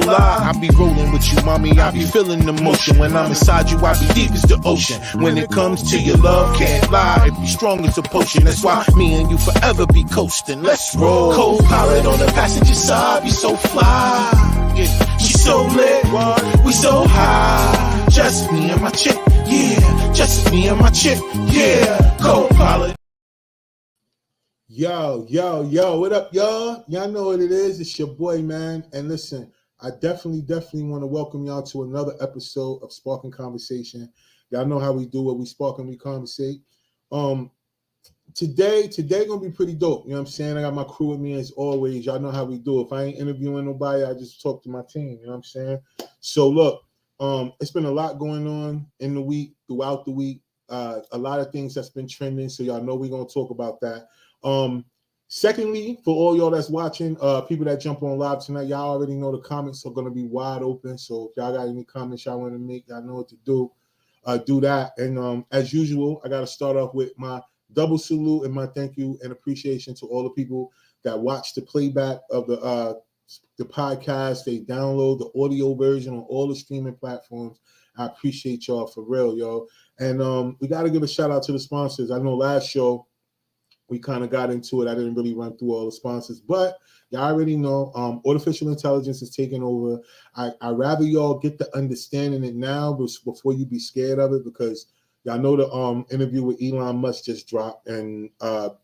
fly. I be rolling with you, mommy. I be feeling the motion. When I'm inside you, I be deep as the ocean. When it comes to your love, can't lie. If you strong as a potion, that's why me and you forever be coasting. Let's roll. Co-pilot on the passenger side, be so fly. Yeah, she so lit, we so high. Just me and my chick, yeah. Just me and my chick, yeah. Co-pilot. Yo, what up, y'all? Y'all know what it is. It's your boy, man. And listen, I definitely want to welcome y'all to another episode of Sparking Conversation. Y'all know how we do it. We spark and we conversate. Today gonna be pretty dope. You know what I'm saying? I got my crew with me as always. Y'all know how we do. If I ain't interviewing nobody, I just talk to my team. You know what I'm saying? So look, it's been a lot going on in the week, throughout the week. A lot of things that's been trending. So y'all know we're gonna talk about that. Secondly, for all y'all that's watching, people that jump on live tonight, y'all already know the comments are going to be wide open. So if y'all got any comments y'all want to make, y'all know what to do. Do that. And as usual, I got to start off with my double salute and my thank you and appreciation to all the people that watch the playback of the podcast. They download the audio version on all the streaming platforms. I appreciate y'all for real, yo. And we got to give a shout out to the sponsors. I know last show, we kind of got into it. I didn't really run through all the sponsors, but y'all already know artificial intelligence is taking over. I rather y'all get the understanding it now before you be scared of it, because y'all know the interview with Elon Musk just dropped and got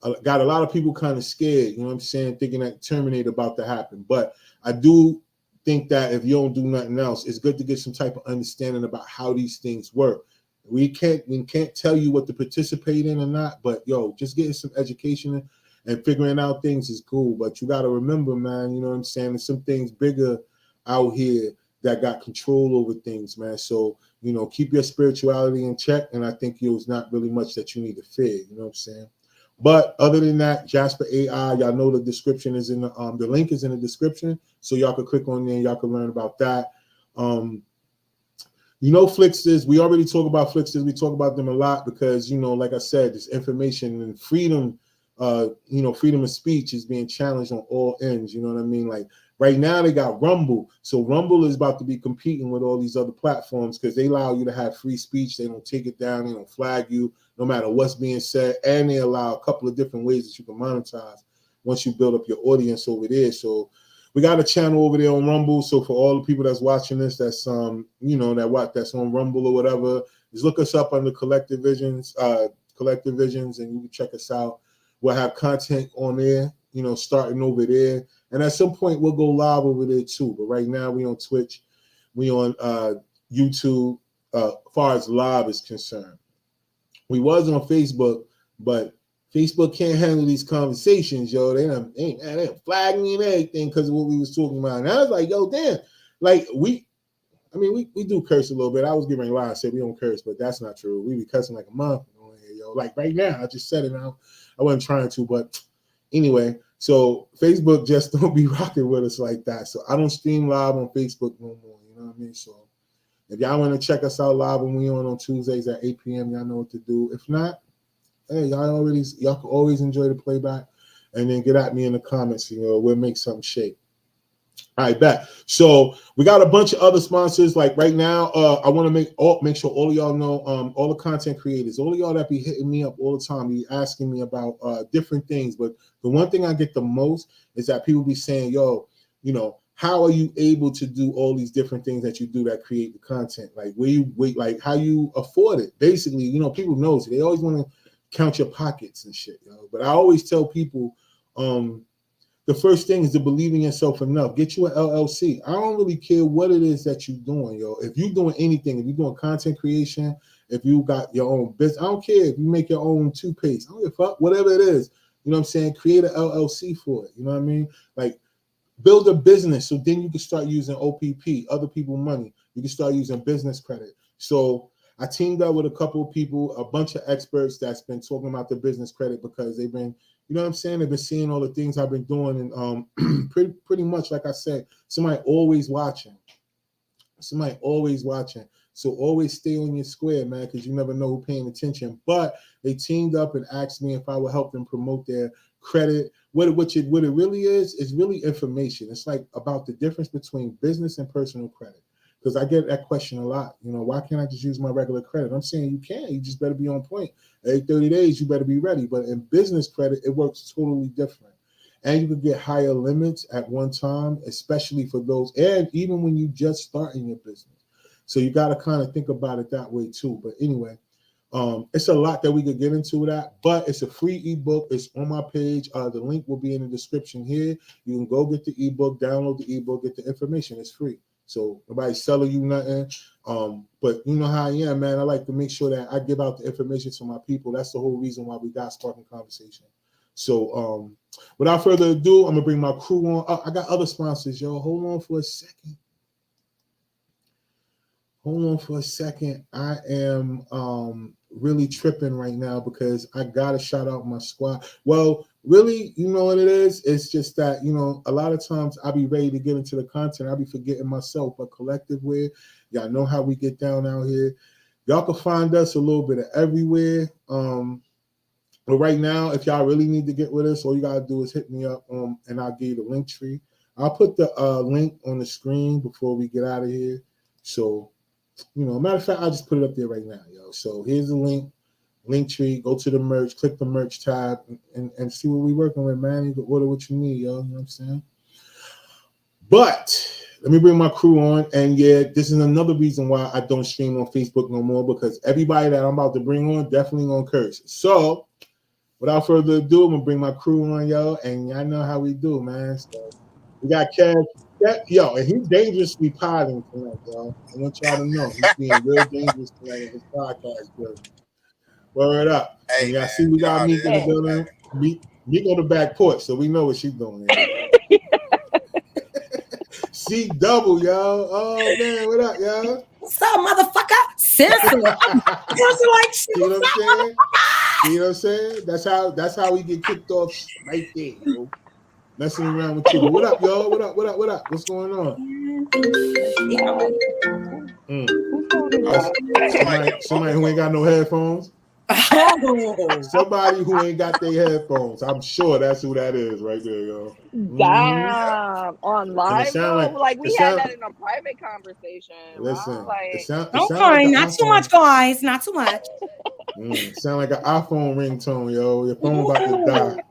a lot of people kind of scared, you know what I'm saying, thinking that Terminator about to happen. But I do think that if you don't do nothing else, it's good to get some type of understanding about how these things work. We can't tell you what to participate in or not, but yo, just getting some education and figuring out things is cool. But you got to remember, man, you know what I'm saying? There's some things bigger out here that got control over things, man. So, you know, keep your spirituality in check. And I think there's not really much that you need to fear, you know what I'm saying? But other than that, Jasper AI, y'all know the description is in the link is in the description. So y'all can click on there and y'all can learn about that. You know, Flixsters, we already talk about Flixsters. We talk about them a lot because, you know, like I said, this information and freedom, freedom of speech is being challenged on all ends. You know what I mean? Like right now they got Rumble. So Rumble is about to be competing with all these other platforms because they allow you to have free speech. They don't take it down. They don't flag you no matter what's being said. And they allow a couple of different ways that you can monetize once you build up your audience over there. So we got a channel over there on Rumble. So for all the people that's watching this, that's that's on Rumble or whatever, just look us up under Collective Visions, and you can check us out. We'll have content on there, you know, starting over there. And at some point we'll go live over there too. But right now we on Twitch, we on YouTube, as far as live is concerned. We was on Facebook, but Facebook can't handle these conversations, yo. They flagged me and everything because of what we was talking about. And I was like, yo, damn. Like, we do curse a little bit. I was giving a lie. I said we don't curse, but that's not true. We be cussing like a month on here, yo. Like right now, I just said it now. I wasn't trying to, but anyway. So Facebook just don't be rocking with us like that. So I don't stream live on Facebook no more. You know what I mean? So if y'all want to check us out live when we on Tuesdays at 8 p.m., y'all know what to do. If not, hey, y'all can always enjoy the playback and then get at me in the comments. You know, we'll make something shake. All right, back. So we got a bunch of other sponsors. Like right now, I want to make sure all of y'all know, all the content creators, all of y'all that be hitting me up all the time, be asking me about different things. But the one thing I get the most is that people be saying, yo, you know, how are you able to do all these different things that you do that create the content? Like where you wait, like how you afford it? Basically, you know, people knows they always want to count your pockets and shit, you know. But I always tell people, the first thing is to believe in yourself enough. Get you an LLC. I don't really care what it is that you're doing, yo. If you're doing anything, if you're doing content creation, if you got your own business, I don't care if you make your own toothpaste. I don't give a fuck, whatever it is. You know what I'm saying? Create an LLC for it. You know what I mean? Like build a business so then you can start using OPP, other people money. You can start using business credit. So I teamed up with a couple of people, a bunch of experts that's been talking about the business credit because they've been, you know what I'm saying? They've been seeing all the things I've been doing. And pretty much, like I said, somebody always watching. So always stay on your square, man, because you never know who's paying attention. But they teamed up and asked me if I would help them promote their credit. What it really is really information. It's like about the difference between business and personal credit. Because I get that question a lot. You know, why can't I just use my regular credit? I'm saying you can. You just better be on point. Every 30 days, you better be ready. But in business credit, it works totally different. And you can get higher limits at one time, especially for those, and even when you just starting your business. So you got to kind of think about it that way too. But anyway, it's a lot that we could get into that, but it's a free ebook. It's on my page. The link will be in the description here. You can go get the ebook, download the ebook, get the information. It's free. So nobody's selling you nothing. But you know how I am, man. I like to make sure that I give out the information to my people. That's the whole reason why we got Sparking Conversation. So without further ado, I'm gonna bring my crew on. I got other sponsors, yo. Hold on for a second. I am really tripping right now because I gotta shout out my squad. Well, really, you know what it is? It's just that, you know, a lot of times I be ready to get into the content. I be forgetting myself, but collectively, y'all know how we get down out here. Y'all can find us a little bit of everywhere. But right now, if y'all really need to get with us, all you gotta do is hit me up and I'll give you the link tree. I'll put the link on the screen before we get out of here. So, you know, matter of fact, I'll just put it up there right now, yo. So here's the link tree. Go to the merch, click the merch tab, and see what we're working with, man. You can order what you need, yo. You know what I'm saying? But let me bring my crew on. And yeah, this is another reason why I don't stream on Facebook no more, because everybody that I'm about to bring on definitely gonna curse. So without further ado, I'm gonna bring my crew on, yo. And y'all know how we do, man. So we got Kev. Yo, and he's dangerously potting tonight, y'all. I want y'all to know he's being real dangerous tonight in his podcast. Word up. Hey, and y'all see we got Meek in the building. Meek on the back porch, so we know what she's doing. C double, yo. Oh man, what up, yo? What's up, motherfucker? Censor. See what I'm saying? See what I'm saying? That's how we get kicked off right there, yo. Messing around with you. But what up, y'all? What up? What's going on? Somebody who ain't got no headphones. Somebody who ain't got their headphones. I'm sure that's who that is right there, yo. Damn, on live though? Like we had that in a private conversation. Listen, like, okay, not too much, guys. Not too much. Sound like an iPhone ringtone, yo. Your phone about to die.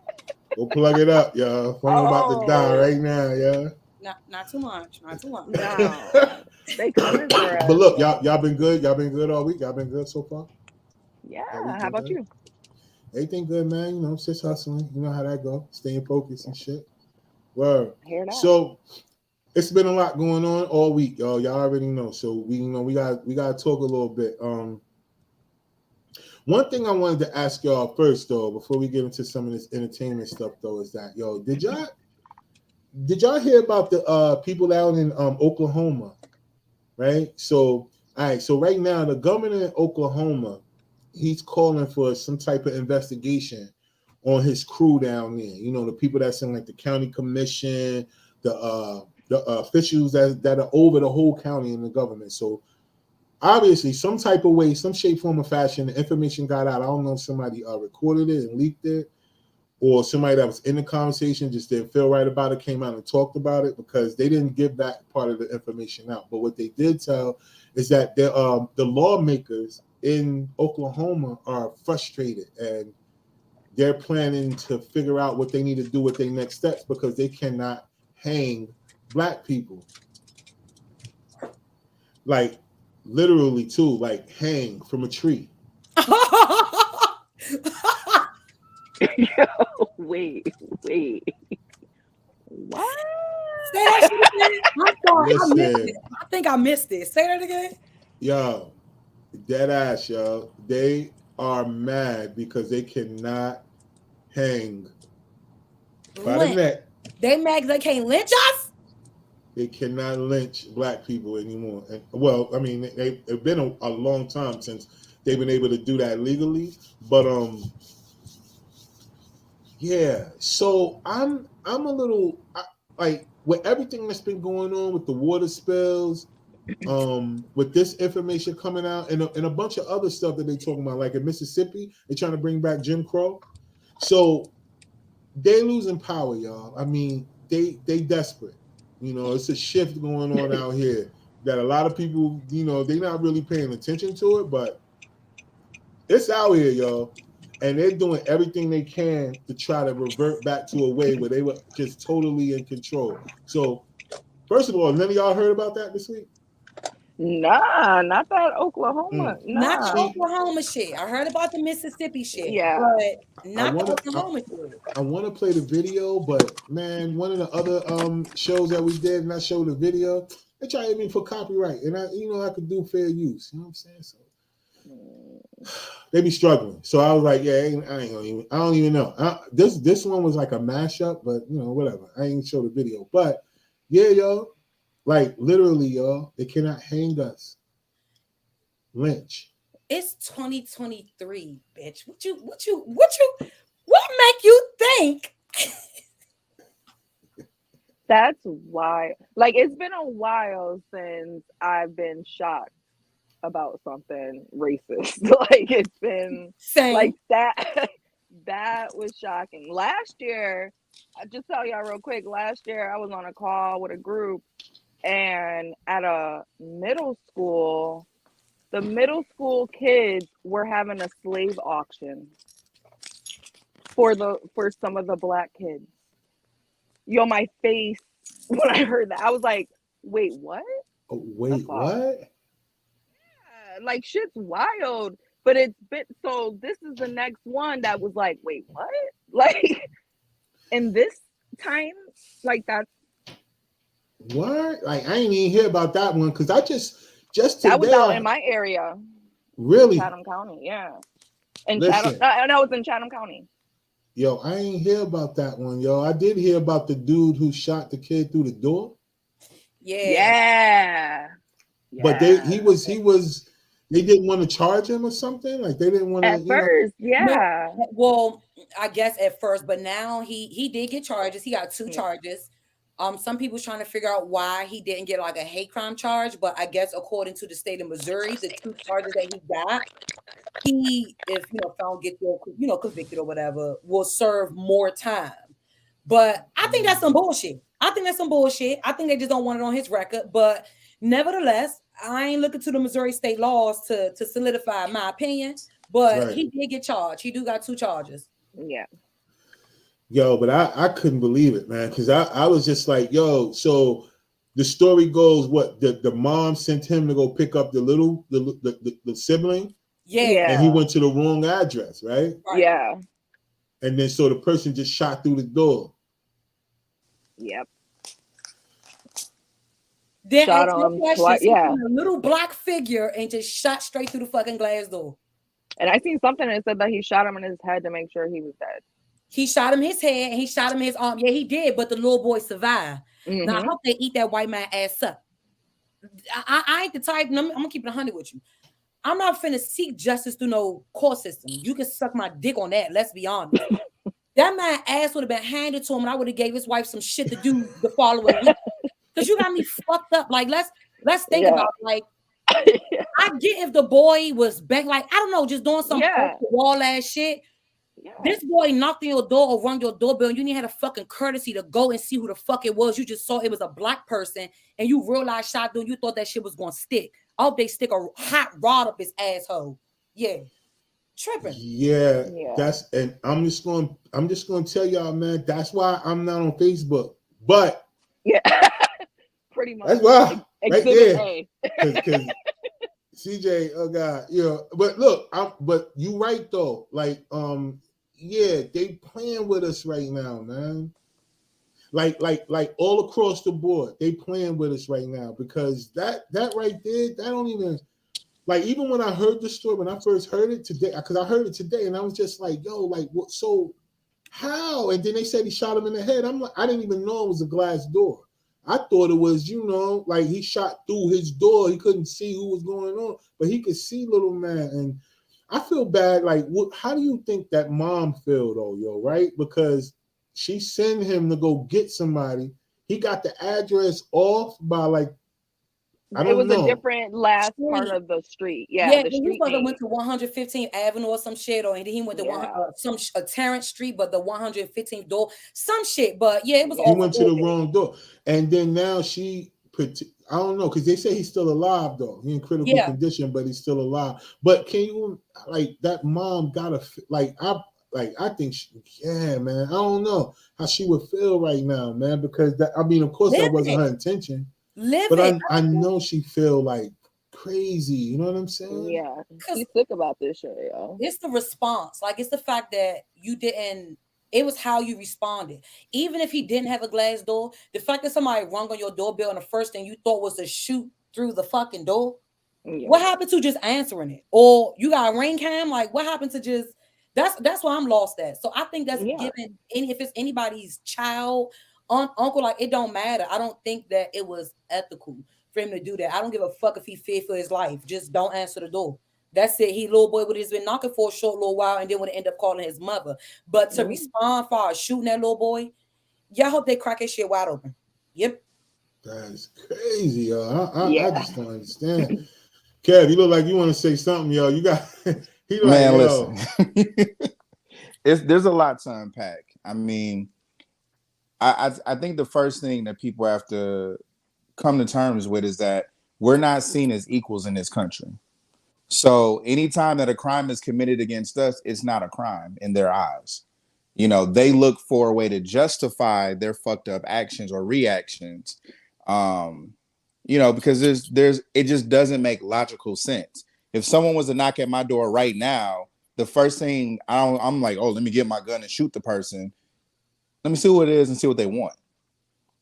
Go plug it up, yo. Phone about to die right now, yo. Not too much. Not too much. No. They coming for us. But look, y'all been good. Y'all been good all week. Y'all been good so far. Yeah. How about you? Everything good, man. You know, just hustling. You know how that go. Staying focused and shit. Word. So it's been a lot going on all week, y'all. Y'all already know. So we gotta talk a little bit. One thing I wanted to ask y'all first, though, before we get into some of this entertainment stuff, though, is that, yo, did y'all hear about the people down in Oklahoma, right? So, all right, so right now, the governor in Oklahoma, he's calling for some type of investigation on his crew down there. You know, the people that's in like the county commission, the officials that are over the whole county in the government. So obviously, some type of way, some shape, form, or fashion, the information got out. I don't know if somebody recorded it and leaked it, or somebody that was in the conversation just didn't feel right about it, came out and talked about it, because they didn't give that part of the information out. But what they did tell is that the lawmakers in Oklahoma are frustrated, and they're planning to figure out what they need to do with their next steps, because they cannot hang black people. Like, literally too, like hang from a tree. Yo, wait. What? Say that shit again. I'm sorry. I think I missed it. Say that again. Yo, dead ass, yo. They are mad because they cannot hang by the neck. They mad because they can't lynch us? They cannot lynch black people anymore. And, well, I mean, it's been a long time since they've been able to do that legally. But yeah. So I'm a little like with everything that's been going on with the water spills with this information coming out and a bunch of other stuff that they talking about, like in Mississippi, they're trying to bring back Jim Crow. So they losing power, y'all. I mean, they desperate. You know, it's a shift going on out here that a lot of people, you know, they're not really paying attention to it, but it's out here, y'all. And they're doing everything they can to try to revert back to a way where they were just totally in control. So, first of all, none of y'all heard about that this week? Nah, not that Oklahoma. Nah. Not the Oklahoma shit. I heard about the Mississippi shit. Yeah. But not the Oklahoma shit. I want to play the video, but man, one of the other shows that we did, and I showed the video, they tried to hit me for copyright. And I could do fair use. You know what I'm saying? So they be struggling. So I was like, yeah, I don't even know. This one was like a mashup, but you know, whatever. I ain't show the video. But yeah, y'all, like literally, y'all, they cannot hang us. Lynch. It's 2023, bitch. What make you think? That's why. Like, it's been a while since I've been shocked about something racist. Like, it's been Same. Like that. That was shocking. Last year, I'll just tell y'all real quick. Last year, I was on a call with a group, and at a middle school, the middle school kids were having a slave auction for some of the black kids. Yo, my face when I heard that, I was like, "Wait, what? Oh, wait, what?" Like, shit's wild, but it's been so. This is the next one that was like, wait, what? Like, in this time, like that's what? Like, I ain't even hear about that one because I just today, that was out in my area. Really, Chatham County, yeah. And Chatham, I know it's in Chatham County. Yo, I ain't hear about that one, yo. I did hear about the dude who shot the kid through the door. Yeah. But he was. They didn't want to charge him or something? Like they didn't want to at first, yeah. No, well, I guess at first, but now he did get charges. He got 2 charges. Some people's trying to figure out why he didn't get like a hate crime charge, but I guess according to the state of Missouri, the 2 charges that he got, if found guilty or convicted or whatever, will serve more time. But I think that's some bullshit. I think they just don't want it on his record. But nevertheless, I ain't looking to the Missouri state laws to solidify my opinion, but He did get charged. He do got 2 charges. Yeah. Yo, but I couldn't believe it, man, because I was just like, yo, so the story goes, what, the mom sent him to go pick up the sibling? Yeah. And he went to the wrong address, right? Yeah. And then so the person just shot through the door. Yep. Then shot him twice, a little black figure and just shot straight through the fucking glass door. And I seen something that said that he shot him in his head to make sure he was dead. He shot him his head and he shot him his arm. Yeah, he did, but the little boy survived. Mm-hmm. Now I hope they eat that white man ass up. I ain't the type. I'm gonna keep it 100 with you. I'm not finna seek justice through no court system. You can suck my dick on that. Let's be honest. That man ass would have been handed to him, and I would have gave his wife some shit to do the following week. Because you got me fucked up. Like, let's think about it. Like, I get if the boy was back, like, I don't know, just doing some wall ass shit. Yeah. This boy knocked on your door or rung your doorbell, and you didn't have a fucking courtesy to go and see who the fuck it was. You just saw it was a black person, and you realized shot through. You thought that shit was gonna stick. I hope they stick a hot rod up his asshole. Yeah, tripping. Yeah, and I'm just gonna tell y'all, man. That's why I'm not on Facebook. But pretty much. That's why right there. Because CJ, oh God, but look, but you right though. Like, they playing with us right now, man. Like all across the board, they playing with us right now because that right there, that don't even like. Even when I heard the story, when I first heard it today, because I heard it today, and I was just like, yo, like what? So how? And then they said he shot him in the head. I'm like, I didn't even know it was a glass door. I thought it was, like he shot through his door. He couldn't see who was going on, but he could see little man. And I feel bad. Like, how do you think that mom feel though, yo? Right? Because she sent him to go get somebody. He got the address off by like I It don't was a know. different last part Street. of the street. Yeah, Yeah, the he street supposed to name. went to 115th Avenue or some shit, or and then he went to Yeah. Terrence Street, but the 115th door, some shit. But yeah, it was He all went to the wrong door, and then now she put. I don't know because they say he's still alive though. He in critical Yeah. condition, but he's still alive. But can you like that mom gotta like I think yeah, man. I don't know how she would feel right now, man, because that I mean, of course that wasn't her intention, but I know she feel like crazy. You know what I'm saying? Yeah, she's sick about this shit, yo. It's the response, like it's the fact that you didn't. It was how you responded. Even if he didn't have a glass door, the fact that somebody rung on your doorbell and the first thing you thought was to shoot through the fucking door. Yeah. What happened to just answering it? Or you got a ring cam? Like what happened to just that's why I'm lost at. So I think that's given if it's anybody's child, uncle, like it don't matter. I don't think that it was ethical for him to do that. I don't give a fuck if he feared for his life. Just don't answer the door. That's it. He little boy would have been knocking for a short little while and then would end up calling his mother. But to respond for shooting that little boy, y'all hope they crack his shit wide open. Yep. That's crazy, yo. I just don't understand. Kev, you look like you want to say something, yo. You got he like, man, yo. Listen. There's a lot to unpack. I mean, I think the first thing that people have to come to terms with is that we're not seen as equals in this country. So anytime that a crime is committed against us, it's not a crime in their eyes. You know, they look for a way to justify their fucked up actions or reactions. You know, because it just doesn't make logical sense. If someone was to knock at my door right now, the first thing I'm like, oh, let me get my gun and shoot the person. Let me see what it is and see what they want.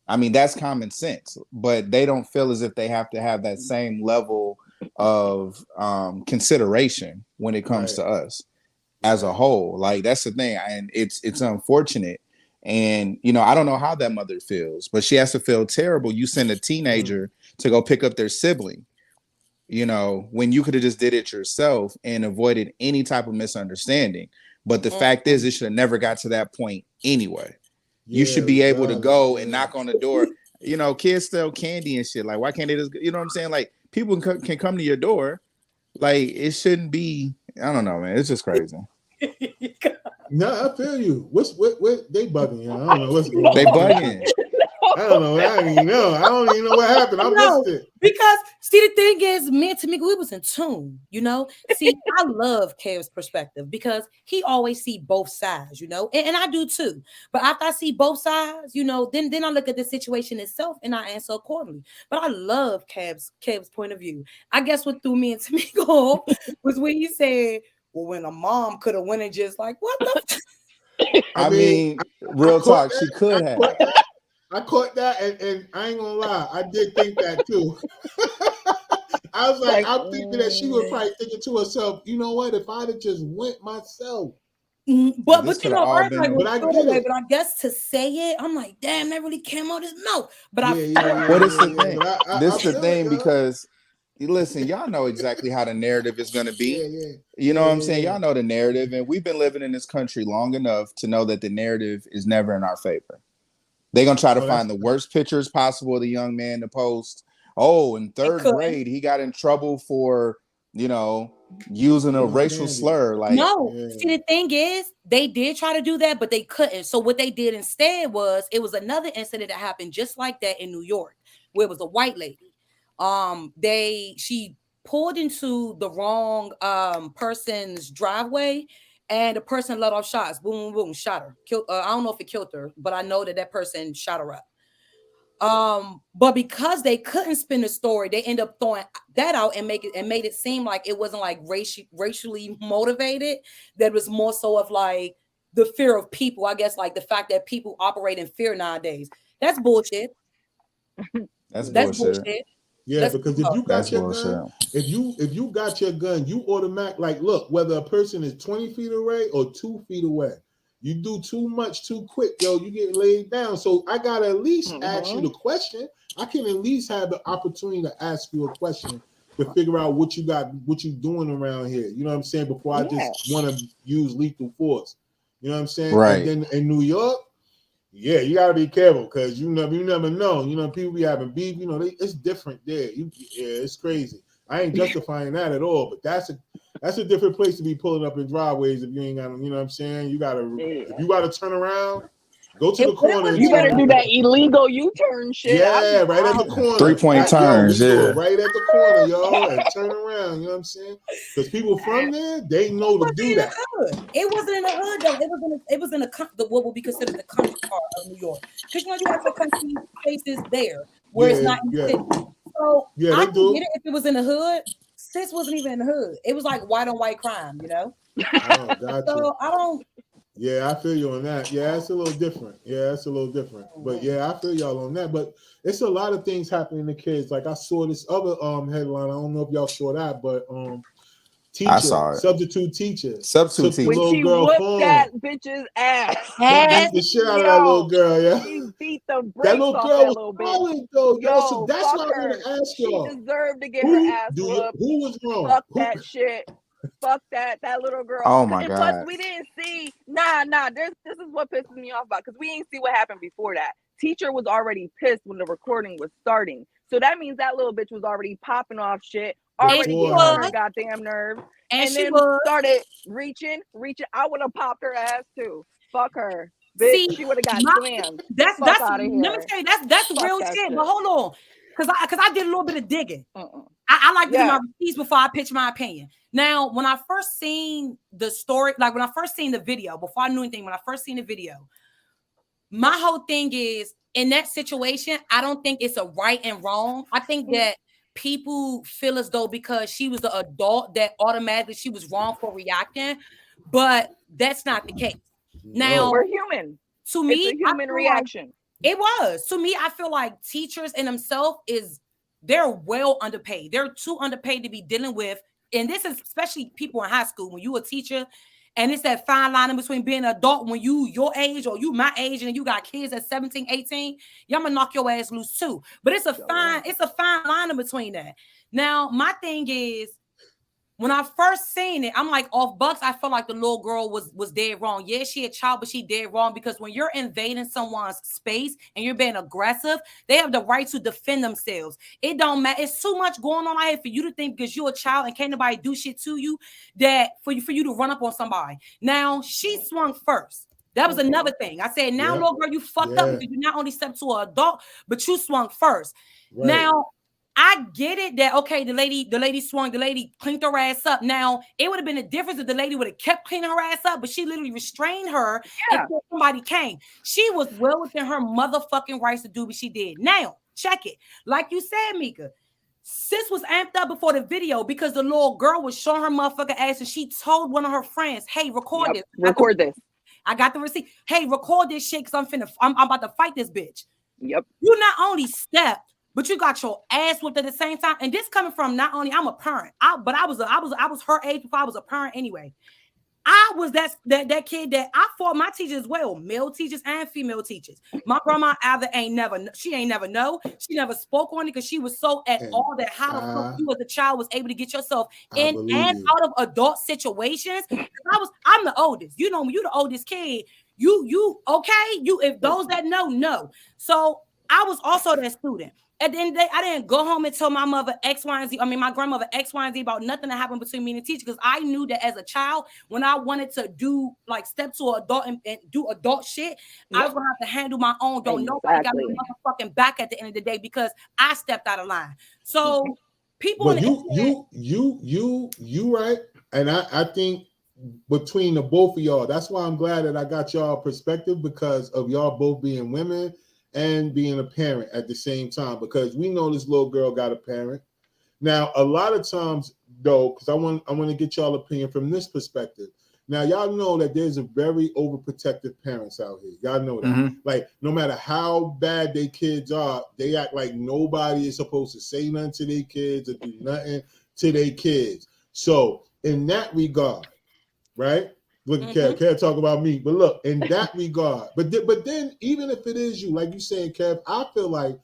I mean, that's common sense, but they don't feel as if they have to have that same level of consideration when it comes to us as a whole. Like that's the thing, and it's unfortunate. And you know, I don't know how that mother feels, but she has to feel terrible. You send a teenager to go pick up their sibling, you know, when you could have just did it yourself and avoided any type of misunderstanding. But the fact is, it should have never got to that point anyway. You should be able to go and knock on the door. You know, kids sell candy and shit. Like, why can't they just, you know what I'm saying? Like, people can come to your door. Like, it shouldn't be, I don't know, man. It's just crazy. No, I feel you. What they bugging you? I don't know what's going on. They bugging. I don't know. I don't even know. I don't even know what happened. I missed it. Because see, the thing is, me and Tamika, we was in tune, you know. See, I love Kev's perspective because he always see both sides, you know, and I do too. But after I see both sides, you know, then I look at the situation itself and I answer accordingly. But I love Kev's point of view. I guess what threw me and Tamika off was when you said, well, when a mom could have went and just like, what the I mean, real talk, she could have. I caught that, and I ain't gonna lie, I did think that too. I was like, I'm thinking that she was probably thinking to herself, you know what? If I'd have just went myself, but you know, like, but I get it. But I guess to say it, I'm like, damn, that really came out his mouth. But What is the thing? This is the thing because listen, y'all know exactly how the narrative is going to be. You know what I'm saying? Y'all know the narrative, and we've been living in this country long enough to know that the narrative is never in our favor. They're going to try to find the worst pictures possible of the young man to post. Oh, in third grade, he got in trouble for, you know, using a racial slur. Like, see, the thing is, they did try to do that, but they couldn't. So what they did instead was, it was another incident that happened just like that in New York, where it was a white lady. She pulled into the wrong person's driveway, and the person let off shots. Boom, boom, boom, shot her. I don't know if it killed her, but I know that person shot her up. But because they couldn't spin the story, they end up throwing that out and made it seem like it wasn't like racially motivated. That was more so of like the fear of people. I guess like the fact that people operate in fear nowadays. That's bullshit. That's bullshit. Yeah, because if you got your gun, if you got your gun, you automatic like look, whether a person is 20 feet away or 2 feet away, you do too much too quick, yo, you get laid down. So I gotta at least ask you the question. I can at least have the opportunity to ask you a question to figure out what you got, what you doing around here. You know what I'm saying? Before I just want to use lethal force. You know what I'm saying? Right. And then in New York, Yeah, you gotta be careful because you never know. You know, people be having beef. You know, it's different there. It's crazy. I ain't justifying that at all, but that's a different place to be pulling up in driveways if you ain't got. You know what I'm saying? You gotta if you gotta turn around, go to the corner. You better do that illegal U-turn shit. Yeah, right at the corner. 3-point turns. Yeah, right at the corner, y'all, and turn around. You know what I'm saying? Because people from there, they know to do that. It wasn't in the hood though. It was in the what would be considered the country part of New York. Because you know you have the country places there where it's not in the city. So I could get it if it was in the hood. Sis wasn't even in the hood. It was like white on white crime, you know. Oh, gotcha. So I don't. Yeah, I feel you on that. Yeah, it's a little different. But yeah, I feel y'all on that. But it's a lot of things happening to kids. Like I saw this other headline. I don't know if y'all saw that, but teacher, I saw it. Substitute teacher. When she whooped that bitch's ass. Beat the shit out of that little girl, yeah. She beat the brakes that little off girl that was little bitch. solid, though. Yo, So that's fuck what I her. want to ask y'all. She deserved to get her ass whooped. Who was wrong? Fuck that shit. Fuck that little girl. Oh my and God. Plus, we didn't see. This is what pisses me off about because we didn't see what happened before that. Teacher was already pissed when the recording was starting, so that means that little bitch was already popping off shit, already getting on her goddamn nerves, and then started reaching. I would have popped her ass too. Fuck her, bitch. See, she would have got slammed. That's let me tell you, that's Fuck real that shit. But hold on, because I did a little bit of digging. I like to do my receipts before I pitch my opinion. Now, when I first seen the story, like when I first seen the video, before I knew anything, when I first seen the video, my whole thing is in that situation, I don't think it's a right and wrong. I think that people feel as though because she was an adult that automatically she was wrong for reacting, but that's not the case. Now, we're human. To me, it's a human reaction. It was. To me, I feel like teachers in themselves they're well underpaid. They're too underpaid to be dealing with. And this is especially people in high school. When you a teacher, and it's that fine line in between being an adult when you your age or you my age and you got kids at 17, 18, y'all gonna knock your ass loose too. But it's a fine line in between that. Now, my thing is, when I first seen it, I'm like, off Bucks, I felt like the little girl was dead wrong. Yeah, she a child, but she dead wrong because when you're invading someone's space and you're being aggressive, they have the right to defend themselves. It don't matter. It's too much going on out here for you to think because you're a child and can't nobody do shit to you that for you to run up on somebody. Now, she swung first. That was another thing. I said, now, little girl, you fucked up because you not only stepped to an adult, but you swung first. Right. Now, I get it that, okay, the lady swung, the lady cleaned her ass up. Now, it would have been a difference if the lady would have kept cleaning her ass up, but she literally restrained her until somebody came. She was well within her motherfucking rights to do what she did. Now, check it. Like you said, Mika, sis was amped up before the video because the little girl was showing her motherfucking ass and she told one of her friends, hey, record this. Record this. I got the receipt. Hey, record this shit because I'm about to fight this bitch. Yep. You not only stepped, but you got your ass whooped at the same time. And this coming from not only I'm a parent, but I was her age before I was a parent anyway. I was that kid that I fought my teachers as well, male teachers and female teachers. My grandma she ain't never know. She never spoke on it because she was so at all that how the fuck you as a child was able to get yourself in and out of adult situations. I'm the oldest. You know, when you the oldest kid, you okay. If those that know. So I was also that student. At the end of the day, I didn't go home and tell my mother X, Y, and Z. I mean, my grandmother X, Y, and Z about nothing that happened between me and the teacher because I knew that as a child, when I wanted to do step to an adult and do adult shit, I was gonna have to handle my own. Nobody got my motherfucking back at the end of the day because I stepped out of line. So people, but you right, and I think between the both of y'all, that's why I'm glad that I got y'all perspective because of y'all both being women and being a parent at the same time, because we know this little girl got a parent. Now, a lot of times, though, because I want to get y'all opinion from this perspective. Now, y'all know that there's a very overprotective parents out here. Y'all know that. Mm-hmm. Like, no matter how bad their kids are, they act like nobody is supposed to say nothing to their kids or do nothing to their kids. So, in that regard, right? Look, Kev, can't talk about me, but look, in that regard, but then even if it is you, like you saying, Kev, I feel like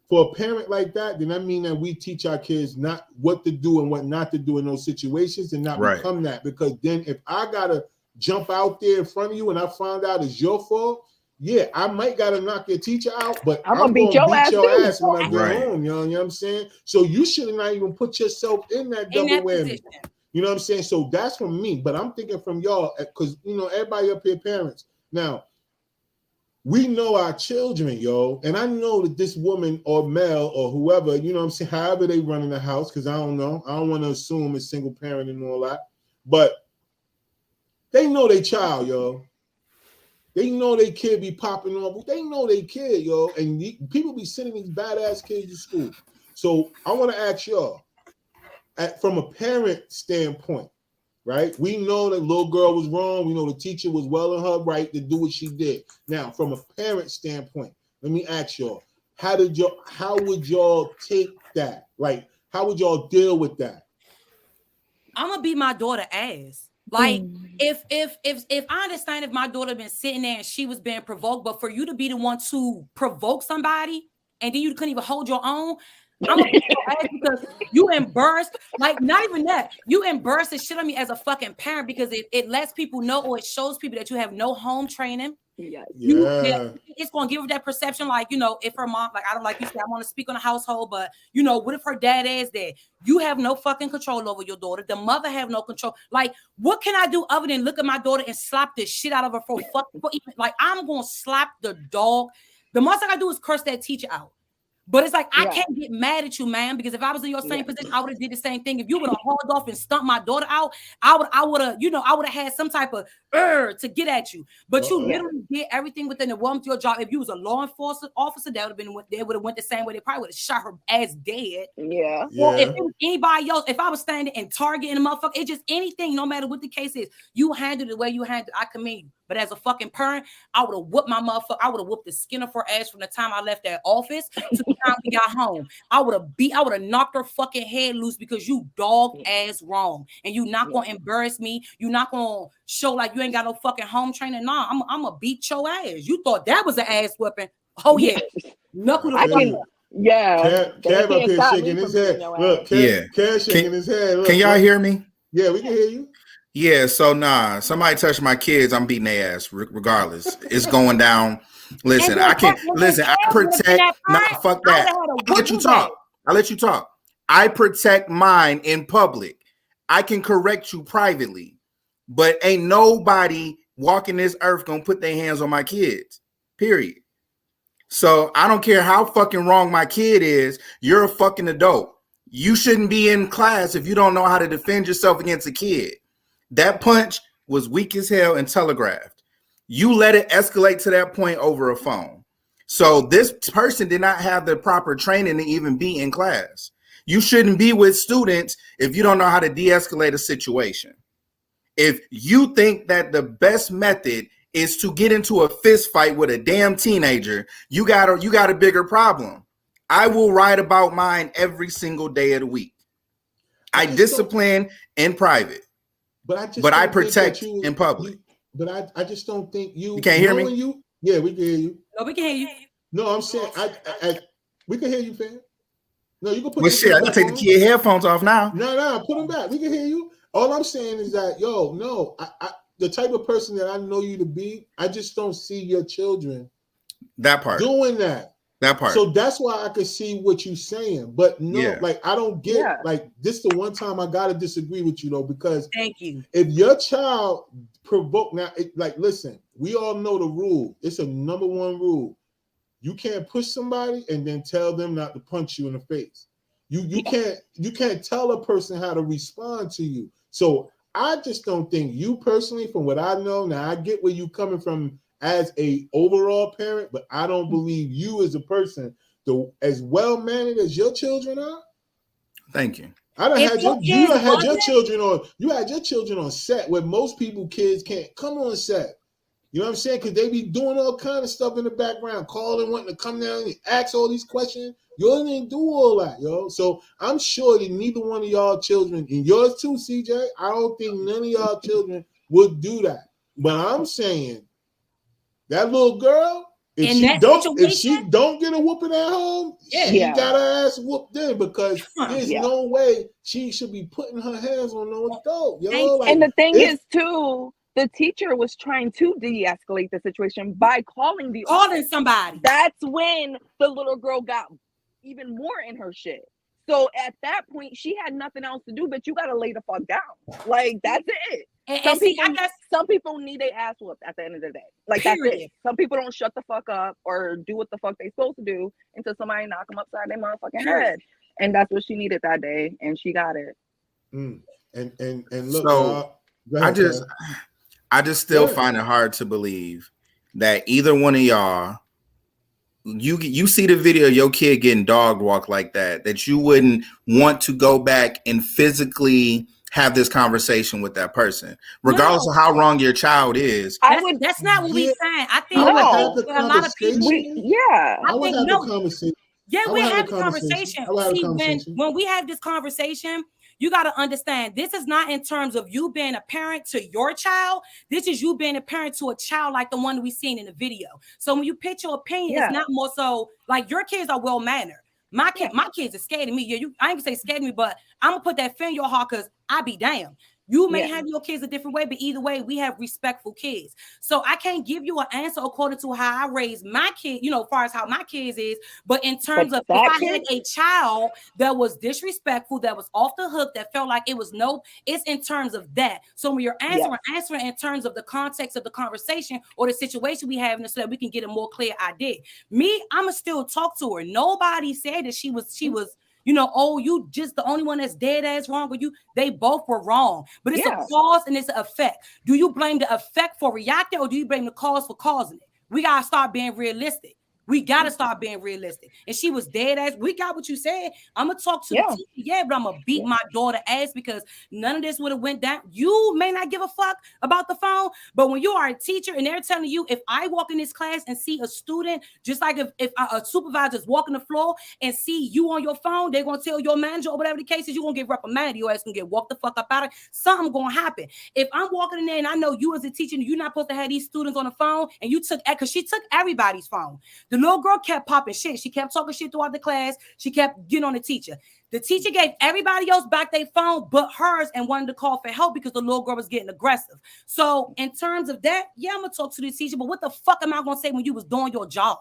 for a parent like that, then that mean that we teach our kids not what to do and what not to do in those situations and not become that. Because then if I gotta jump out there in front of you and I find out it's your fault, yeah, I might gotta knock your teacher out, but I'm I'm gonna beat your ass too. ass when I get Right. home. You know what I'm saying? So you should not even put yourself in that In double that whammy. position. You know what I'm saying? So that's from me, but I'm thinking from y'all because you know everybody up here, parents. Now we know our children, yo, and I know that this woman or male or whoever, you know what I'm saying, however they run in the house, because I don't know, I don't want to assume a single parent and all that, but they know their child, yo. They know they kid be popping off. They know they kid, yo, and people be sending these badass kids to school. So I want to ask y'all, from a parent standpoint, right? We know the little girl was wrong. We know the teacher was well in her right to do what she did. Now, from a parent standpoint, let me ask y'all, how would y'all take that? Like, how would y'all deal with that? I'm gonna beat my daughter ass. Like, if I understand if my daughter been sitting there and she was being provoked, but for you to be the one to provoke somebody and then you couldn't even hold your own, I'm gonna beat your ass because you embarrassed. Like, not even that, you embarrass the shit on me as a fucking parent because it lets people know or it shows people that you have no home training. Yes. It's gonna give her that perception, like, you know, if her mom, like, I don't, like you said, I want to speak on the household, but you know, what if her dad is there? You have no fucking control over your daughter. The mother have no control. Like, what can I do other than look at my daughter and slap the shit out of her for even, like, I'm gonna slap the dog. The most I gotta do is curse that teacher out. But it's like, I can't get mad at you, man, because if I was in your same position, I would have did the same thing. If you would have hauled off and stumped my daughter out, I would have, you know, I would have had some type of to get at you. But you literally did everything within the realm of your job. If you was a law enforcement officer, that would have been, they would have went the same way. They probably would have shot her ass dead. Yeah. Well, if it was anybody else, if I was standing and targeting a motherfucker, it's just anything, no matter what the case is, you handled it the way you handled it. I commend you. But as a fucking parent, I would have whooped my motherfucker. I would have whooped the skin off her ass from the time I left that office to the time we got home. I would have knocked her fucking head loose because you dog ass wrong. And you not gonna embarrass me. You not gonna show like you ain't got no fucking home training. Nah, I'm gonna beat your ass. You thought that was an ass whipping. Oh yeah. Knuckle the fucking. Yeah. Kev up here shaking his head. Look, Kev shaking his head. Look, can y'all hear me? Yeah, we can hear you. Yeah, so somebody touch my kids, I'm beating their ass regardless. It's going down. Listen, I protect. No, fuck that. I'll let you talk. I protect mine in public. I can correct you privately, but ain't nobody walking this earth gonna put their hands on my kids. Period. So I don't care how fucking wrong my kid is. You're a fucking adult. You shouldn't be in class if you don't know how to defend yourself against a kid. That punch was weak as hell and telegraphed. You let it escalate to that point over a phone. So this person did not have the proper training to even be in class. You shouldn't be with students if you don't know how to de-escalate a situation. If you think that the best method is to get into a fist fight with a damn teenager, you got a bigger problem. I will write about mine every single day of the week. I discipline in private. But I protect in public. I just don't think you. You can't hear me? Yeah, we can hear you. No, we can hear you. No, I'm saying we can hear you, fam. No, you can put. Well, shit, I can take the kid headphones off now. No, put them back. We can hear you. All I'm saying is that, the type of person that I know you to be, I just don't see your children that part doing that. That part. So that's why I could see what you're saying. But no, like I don't get like this. The one time I gotta disagree with you though, because thank you. If your child provoke now, listen, we all know the rule. It's a number one rule. You can't push somebody and then tell them not to punch you in the face. You can't tell a person how to respond to you. So I just don't think you personally, from what I know, now I get where you coming from as a overall parent, but I don't believe you as a person, as well mannered as your children are. Thank you. I done had your children on set where most kids can't come on set. You know what I'm saying? Because they be doing all kind of stuff in the background, calling, wanting to come down and ask all these questions. Y'all didn't do all that, yo. So I'm sure that neither one of y'all children, and yours too, CJ, I don't think none of y'all children would do that. But I'm saying that little girl, if she don't get a whooping at home, she got her ass whooped then, because there's no way she should be putting her hands on no adult. Yo, and the thing is too, the teacher was trying to de-escalate the situation by calling somebody. That's when the little girl got even more in her shit. So at that point, she had nothing else to do, but you gotta lay the fuck down. Like, that's it. Some people need their ass whooped at the end of the day. Like, period. That's it. Some people don't shut the fuck up or do what the fuck they supposed to do until somebody knock them upside their motherfucking head. And that's what she needed that day, and she got it. And look, so ahead, I just still find it hard to believe that either one of y'all, you see the video of your kid getting dog walked like that you wouldn't want to go back and physically have this conversation with that person, regardless of how wrong your child is. That's not what we're saying. I think a lot of people. I would have the conversation. Yeah, we have the conversation. See, when we have this conversation, you got to understand, this is not in terms of you being a parent to your child. This is you being a parent to a child like the one we seen in the video. So when you pitch your opinion, it's not more so like your kids are well-mannered. My kids are scared of me. Yeah, I ain't gonna say scared of me, but I'm gonna put that fear in your heart because I be damned. You may have your kids a different way, but either way, we have respectful kids. So I can't give you an answer according to how I raised my kid, as far as how my kids is. But in terms of if I had a child that was disrespectful, that was off the hook, that felt like it was it's in terms of that. So when you're answering in terms of the context of the conversation or the situation we have, so that we can get a more clear idea. Me, I'ma still talk to her. Nobody said that she was you just the only one that's dead ass wrong with you. They both were wrong, but it's a cause and it's an effect. Do you blame the effect for reacting, or do you blame the cause for causing it? We gotta start being realistic. We gotta start being realistic. And she was dead ass. We got what you said. I'm gonna talk to the teacher, but I'm gonna beat my daughter ass because none of this would have went down. You may not give a fuck about the phone, but when you are a teacher and they're telling you, if I walk in this class and see a student, just like if a supervisor is walking the floor and see you on your phone, they're gonna tell your manager or whatever the case is, you're gonna get reprimanded. Your ass gonna get walked the fuck up out of it. Something gonna happen. If I'm walking in there and I know you as a teacher, you're not supposed to have these students on the phone, and you took, because she took everybody's phone. The little girl kept popping shit. She kept talking shit throughout the class. She kept getting on the teacher. The teacher gave everybody else back their phone but hers and wanted to call for help because the little girl was getting aggressive. So in terms of that, I'm going to talk to the teacher, but what the fuck am I going to say when you was doing your job?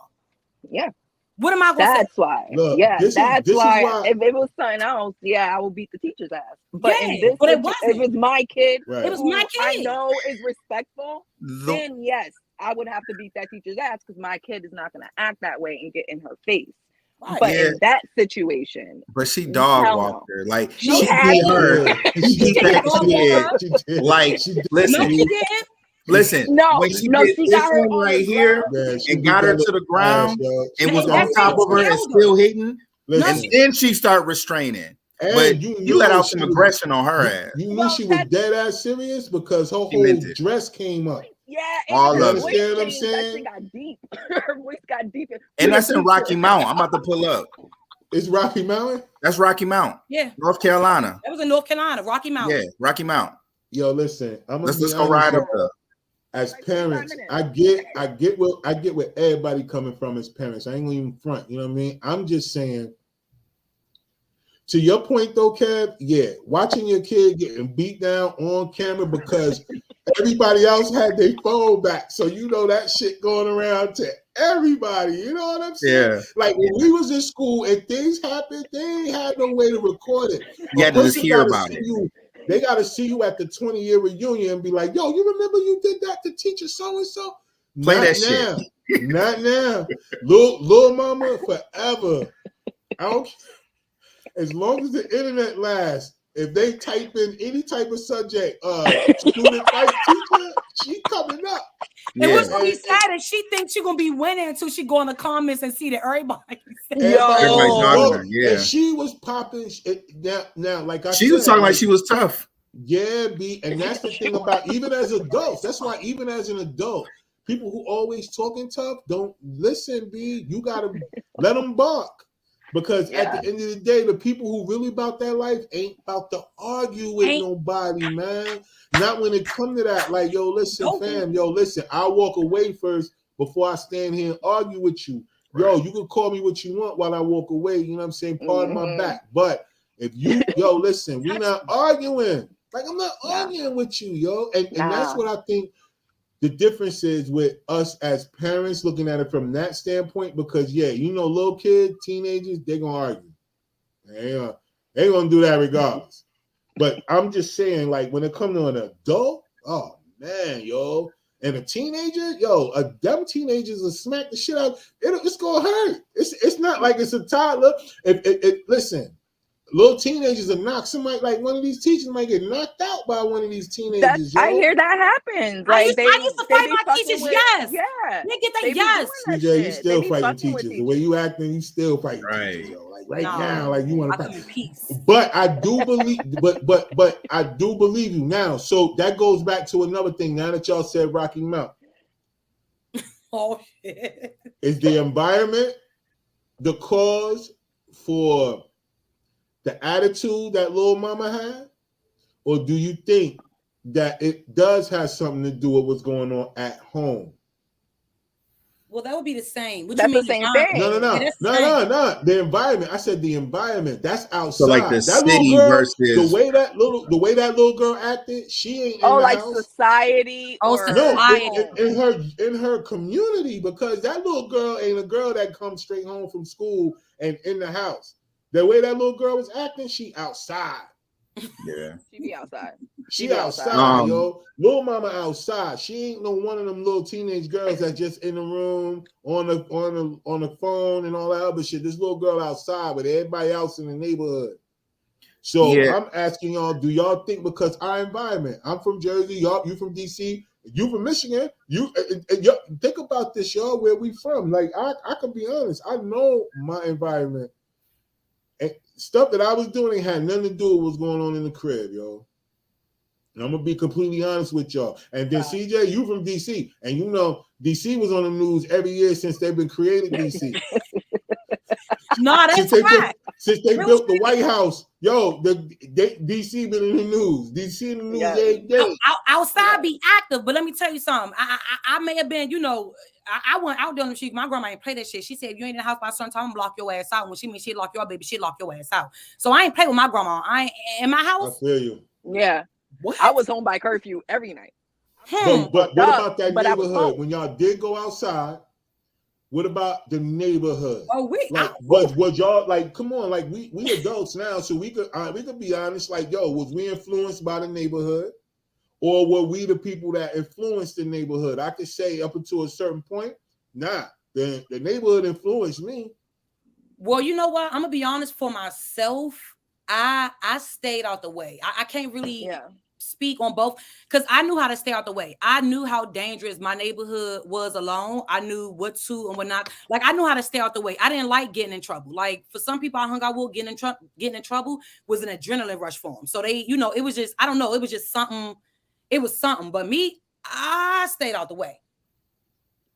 Yeah. What am I going to say? That's why. Look, that's why. If it was something else, I would beat the teacher's ass. But it wasn't. If it's my kid, it was my kid. I know is respectful, then yes, I would have to beat that teacher's ass because my kid is not going to act that way and get in her face. Right. But in that situation, but she dog walked her. Like she did her. Like listen. When she did this one right here and got her to the ground and was on top of her and still hitting, and then she started restraining. And but you let out some aggression on her ass. You knew she was dead ass serious because her whole dress came up. Yeah, all of it. You understand what I'm saying? That got deep. Her voice got deep. And that's in Rocky Mount. I'm about to pull up. It's Rocky Mount? That's Rocky Mount. Yeah. North Carolina. That was in North Carolina, Rocky Mount. Yeah, Rocky Mount. Yo, listen. Let's go ride up there. As parents, I get where everybody coming from as parents. I ain't gonna even front, you know what I mean? I'm just saying, to your point though, Kev, watching your kid getting beat down on camera because everybody else had their phone back. So that shit going around to everybody. You know what I'm saying? Yeah. Like when we was in school and things happened, they ain't had no way to record it. You had to just hear about it. They got to see you at the 20-year reunion and be like, yo, you remember you did that to teacher so-and-so? Play that shit. Not now. Little mama forever. I don't. As long as the internet lasts, if they type in any type of subject, student fight teacher, she coming up. And what's gonna be sad is she thinks she's gonna be winning until she go in the comments and see that everybody. And she was popping now. Like she was talking like she was tough. Yeah, and that's the thing about even as adults. That's why even as an adult, people who always talking tough don't listen. You gotta let them bark. Because at the end of the day, the people who really about that life ain't about to argue with nobody, man. Not when it come to that. Like, yo, listen, fam. Yo, listen. I'll walk away first before I stand here and argue with you. Yo, you can call me what you want while I walk away. You know what I'm saying? Pardon my back. But if listen, we're not arguing. Like, I'm not Nah. arguing with you, yo. And that's Nah. what I think the difference is with us as parents looking at it from that standpoint. Because, yeah, you know, little kids, teenagers, they're going to argue. They going to do that regardless. But I'm just saying, like, when it comes to an adult, oh, man, yo. And a teenager, yo, them teenagers will smack the shit out. It's going to hurt. It's not like it's a toddler. Listen. Little teenagers will knock somebody, like one of these teachers might get knocked out by one of these teenagers. I hear that happens. Like I used to fight my teachers. Yes. Yeah. They get that. They be Yes. doing that CJ, you shit. still They be fighting fucking with teachers. The way you acting, you still fighting teachers. Yo. Like No. now, like you want I to come in fight. peace. But I do believe, but I do believe you now. So that goes back to another thing. Now that y'all said Rocky Mount, Oh shit. is the environment the cause for the attitude that little mama had, or do you think that it does have something to do with what's going on at home? Well, that would be the same. What That's you the mean? same thing. No. Yeah, that's the same. No. The environment. I said the environment. That's outside. So like the that city little girl, versus the way that little girl acted, she ain't in Oh, the like house. society Oh, or No, society. in her community, because that little girl ain't a girl that comes straight home from school and in the house. The way that little girl was acting, she outside. yeah. she be outside. She outside, yo. Little mama outside. She ain't no one of them little teenage girls that just in the room on the phone and all that other shit. This little girl outside with everybody else in the neighborhood. So Yeah. I'm asking y'all, do y'all think, because our environment, I'm from Jersey, y'all, you from DC, you from Michigan, you think about this, y'all, where we from. Like I can be honest, I know my environment. And stuff that I was doing ain't had nothing to do with what's going on in the crib, yo. And I'm gonna be completely honest with y'all. And then CJ, you from DC, and you know DC was on the news every year since they've been creating DC. No, that's right. Since they built the White House, yo, DC been in the news. DC in the news every day. Outside be active, but let me tell you something. I may have been, you know, I went out there on the street. My grandma ain't play that shit. She said, if you ain't in the house by some time, I'm gonna lock your ass out. When she means she'd lock your baby, she'd lock your ass out. So I ain't play with my grandma. I ain't in my house. I feel you. Yeah. What? I was home by curfew every night. But what about that But I was neighborhood? home. When y'all did go outside, what about the neighborhood? Oh, was y'all like, come on, like we adults now, so we could be honest, like, yo, was we influenced by the neighborhood, or were we the people that influenced the neighborhood? I could say up until a certain point, nah, the neighborhood influenced me. Well, you know what? I'm gonna be honest, for myself, I stayed out the way. I can't really speak on both, because I knew how to stay out the way. I knew how dangerous my neighborhood was alone. I knew what to and what not. Like, I knew how to stay out the way. I didn't like getting in trouble. Like, for some people I hung out with, getting in trouble was an adrenaline rush for them. So they, you know, it was just, I don't know, it was just something. It was something. But me, I stayed out the way.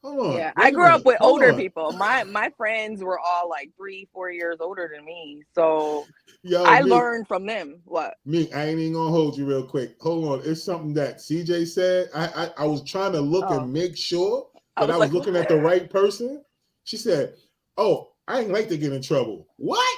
Hold on. Yeah, I grew up with older people. My friends were all like 3-4 years older than me, so I learned from them. What? Me, I ain't even gonna hold you real quick. Hold on, it's something that CJ said. I was trying to look and make sure that I was looking at the right person. She said, "Oh, I ain't like to get in trouble." What?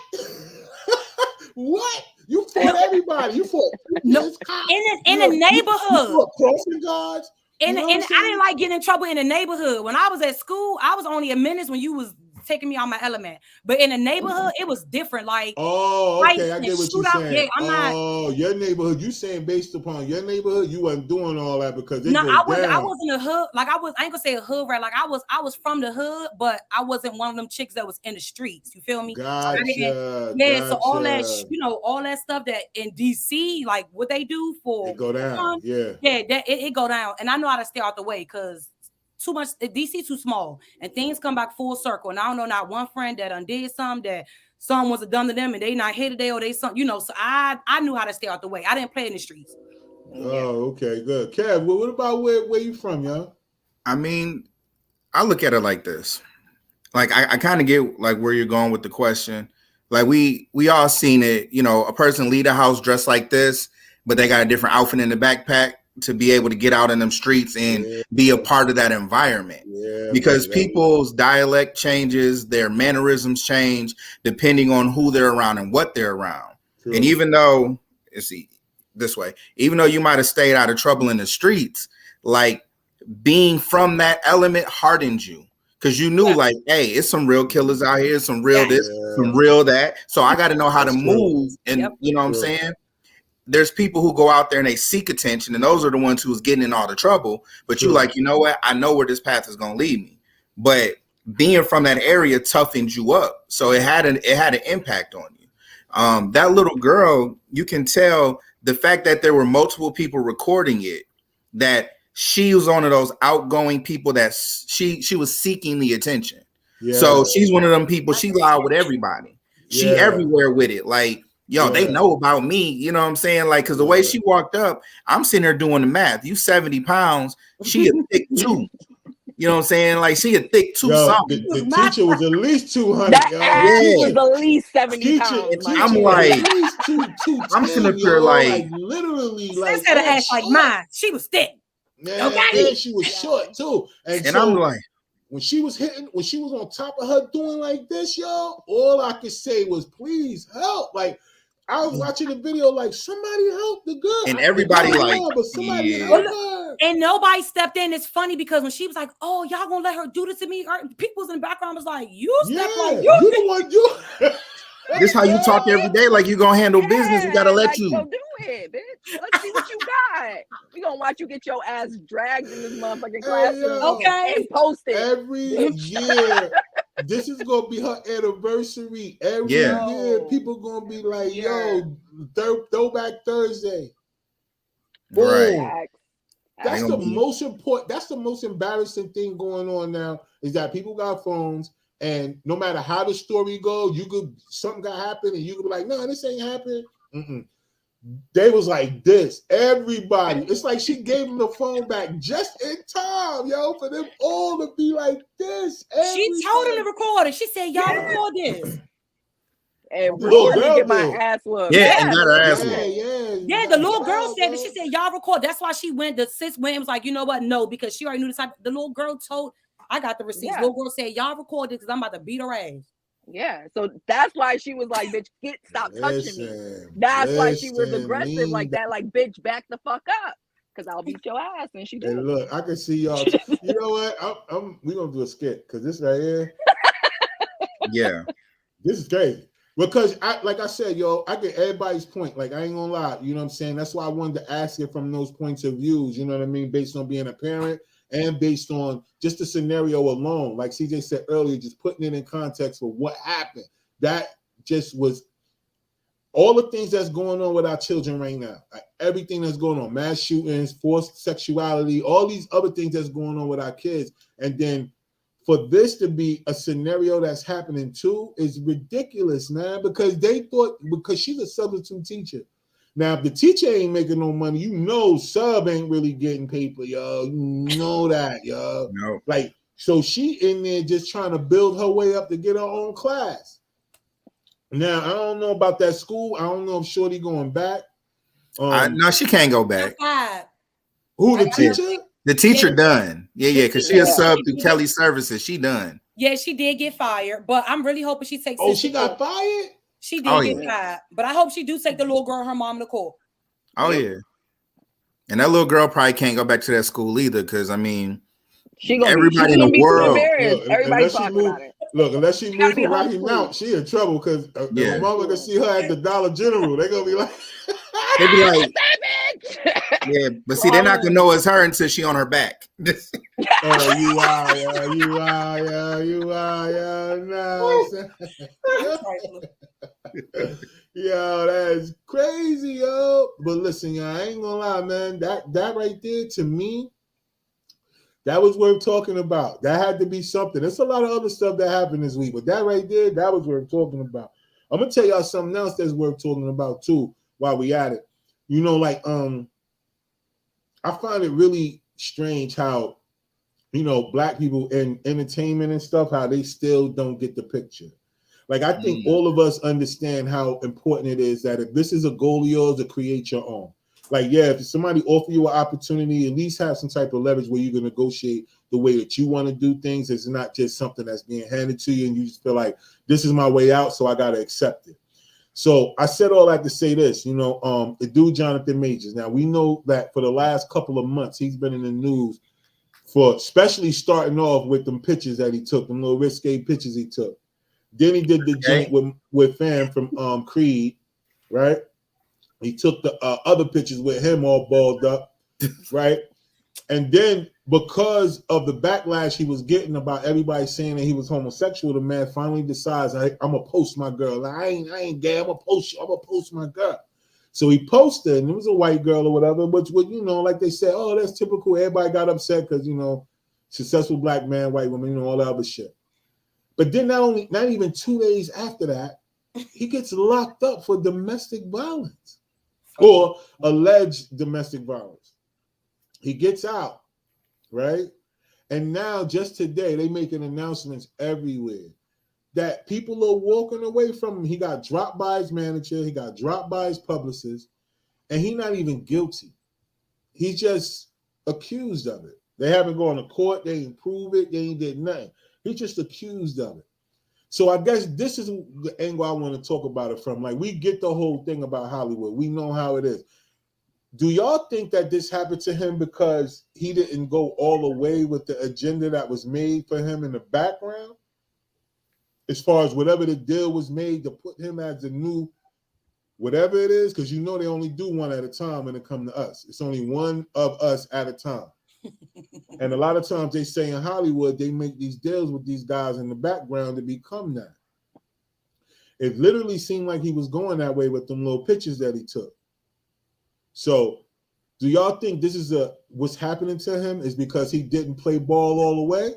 What? You fought everybody. You fought in the neighborhood. You fought crossing guards. And I didn't like getting in trouble in the neighborhood. When I was at school, I was only a menace when you was taking me out my element. But in the neighborhood, it was different. Like, oh, okay, I get what you're saying. Yeah, your neighborhood. You saying based upon your neighborhood, you wasn't doing all that because I wasn't a hood. Like, I ain't gonna say a hood rat. Like, I was from the hood, but I wasn't one of them chicks that was in the streets. You feel me? Gotcha. So all that, all that stuff that in DC, like what they do for it go down. It go down. And I know how to stay out the way, because too much, DC too small, and things come back full circle. And I don't know not one friend that undid something that someone was done to them and they not here today, or they something, you know. So I knew how to stay out the way. I didn't play in the streets. Oh, okay, good. Kev, well, what about where you from, y'all? I mean, I look at it like this. Like I kind of get like where you're going with the question. Like we all seen it, you know, a person leave the house dressed like this, but they got a different outfit in the backpack to be able to get out in them streets and be a part of that environment. Because people's dialect changes, their mannerisms change depending on who they're around and what they're around. True. And even though this way. Even though you might have stayed out of trouble in the streets, like being from that element hardened you. Because you knew, like, hey, it's some real killers out here, some real this, some real that. So I got to know how to move. And you know what I'm saying? There's people who go out there and they seek attention, and those are the ones who's getting in all the trouble. But you like, you know what? I know where this path is going to lead me. But being from that area toughened you up. So it had an impact on you. That little girl, you can tell the fact that there were multiple people recording it, that she was one of those outgoing people that she was seeking the attention. So she's one of them people. She loud with everybody. She everywhere with it. Like, yo, they know about me. You know what I'm saying? Like, because the way she walked up, I'm sitting there doing the math. You 70 pounds. She a thick 2. You know what I'm saying? Like, she a thick 2 something. The teacher was at least 200. That ass was at least 70 pounds. I'm like, at least 210, I'm sitting up here like literally, like, she had an ass like mine. She was thick. Man, and she was short too. And so I'm like, when she was on top of her doing like this, yo, all I could say was, please help. Like, I was watching the video, like, somebody help the girl. And everybody like, but somebody help her. And nobody stepped in. It's funny because when she was like, oh, y'all gonna let her do this to me? People in the background was like, you stepped like you the one you. This how you talk every day, like you gonna handle business. We gotta let like, you. So do it, bitch. Let's see what you got. We gonna watch you get your ass dragged in this motherfucking classroom. Okay. And post it. Every year. This is gonna be her anniversary. Every year, people gonna be like, yo, throwback Thursday. Boom. Right. That's the most important, that's the most embarrassing thing going on now, is that people got phones. And no matter how the story goes, something got happen, and you could be like, no, this ain't happened. They was like this. Everybody. It's like she gave them the phone back just in time, yo, for them all to be like this. She told them to record it. She said, y'all record this. And record to get my ass whooped. And got her ass whooped. Yeah, the little girl said that. She said, y'all record. That's why she went. The sis went and was like, you know what? No, because she already knew the type. The little girl told, I got the receipts. Little girl said, y'all record this because I'm about to beat her ass. Yeah, so that's why she was like, bitch, stop touching me. That's why she was aggressive like that. Like, bitch, back the fuck up, because I'll beat your ass. And she did. Hey, look, I can see y'all. You know what? We're going to do a skit, because this right here. Yeah. This is crazy. Because, like I said, yo, I get everybody's point. Like, I ain't going to lie. You know what I'm saying? That's why I wanted to ask it from those points of views. You know what I mean? Based on being a parent. And based on just the scenario alone, like CJ said earlier, just putting it in context for what happened. That just was all the things that's going on with our children right now. Like everything that's going on, mass shootings, forced sexuality, all these other things that's going on with our kids. And then for this to be a scenario that's happening too is ridiculous, man, because they thought, because she's a substitute teacher. Now, if the teacher ain't making no money, you know sub ain't really getting paper, yo. You know that, yo. No. Like, so she in there just trying to build her way up to get her own class. Now, I don't know about that school. I don't know if Shorty going back. No, she can't go back. Who, the teacher? The teacher done. Yeah, because she a sub through Kelly Services. She done. Yeah, she did get fired, but I'm really hoping she takes. Oh, she got fired? She did get fired, but I hope she do take the little girl, her mom, to court. Oh yeah, and that little girl probably can't go back to that school either, because I mean, everybody in the world. Everybody's talking about it. Look, unless she moves to Rocky Mount, she in trouble, because her mama gonna see her at the Dollar General. They gonna be like, they be like, yeah, but see, they're not gonna know it's her until she on her back. Oh, you are, no. Yo, that's crazy, yo. But listen, yo, I ain't gonna lie, man. That right there, to me, that was worth talking about. That had to be something. There's a lot of other stuff that happened this week, but that right there, that was worth talking about. I'm gonna tell y'all something else that's worth talking about too while we at it. You know, like I find it really strange how, you know, Black people in entertainment and stuff, how they still don't get the picture. Like, I think all of us understand how important it is that if this is a goal of yours, to create your own. Like, yeah, if somebody offer you an opportunity, at least have some type of leverage where you can negotiate the way that you want to do things. It's not just something that's being handed to you and you just feel like, this is my way out, so I got to accept it. So I said all that to say this, you know, the dude Jonathan Majors. Now we know that for the last couple of months he's been in the news for especially starting off with them pictures that he took, them little risque pictures he took. Then he did the joint with Fam from Creed, right? He took the other pictures with him all balled up, right? And then because of the backlash he was getting about everybody saying that he was homosexual, the man finally decides, I'm gonna post my girl. Like, I ain't gay. I'm gonna post my girl. So he posted, and it was a white girl or whatever. But you know, like they said, oh, that's typical. Everybody got upset because you know, successful black man, white woman, you know, all that other shit. But then not even 2 days after that, he gets locked up for domestic violence or alleged domestic violence. He gets out, right? And now just today, they making announcements everywhere that people are walking away from him. He got dropped by his manager. He got dropped by his publicist. And he's not even guilty. He's just accused of it. They haven't gone to court. They ain't prove it. They ain't did nothing. He's just accused of it. So I guess this is the angle I want to talk about it from. Like, we get the whole thing about Hollywood. We know how it is. Do y'all think that this happened to him because he didn't go all the way with the agenda that was made for him in the background? As far as whatever the deal was made to put him as the new whatever it is, because you know they only do one at a time when it comes to us. It's only one of us at a time. And a lot of times they say in Hollywood, they make these deals with these guys in the background to become that. It literally seemed like he was going that way with them little pictures that he took. So do y'all think this is what's happening to him is because he didn't play ball all the way?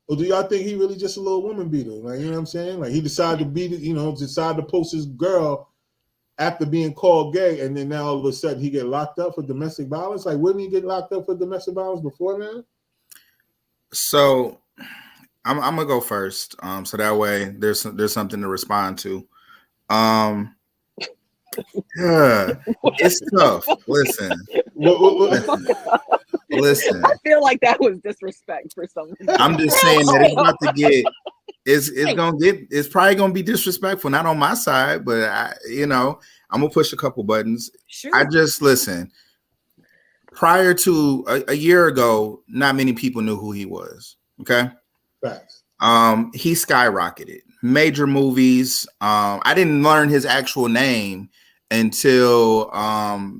Or do y'all think he really just a little woman beater? Like, you know what I'm saying? Like, he decided to beat it, you know, decided to post his girl after being called gay, and then now all of a sudden he get locked up for domestic violence? Like, wouldn't he get locked up for domestic violence before now? So I'm gonna go first. So that way there's something to respond to. Yeah, it's tough. Listen. Listen. I feel like that was disrespect for some reason. I'm just saying that it's about to get. It's probably gonna be disrespectful. Not on my side, but I'm gonna push a couple buttons. Sure. I just listen. Prior to a year ago, not many people knew who he was. Okay. Facts. He skyrocketed. Major movies. I didn't learn his actual name until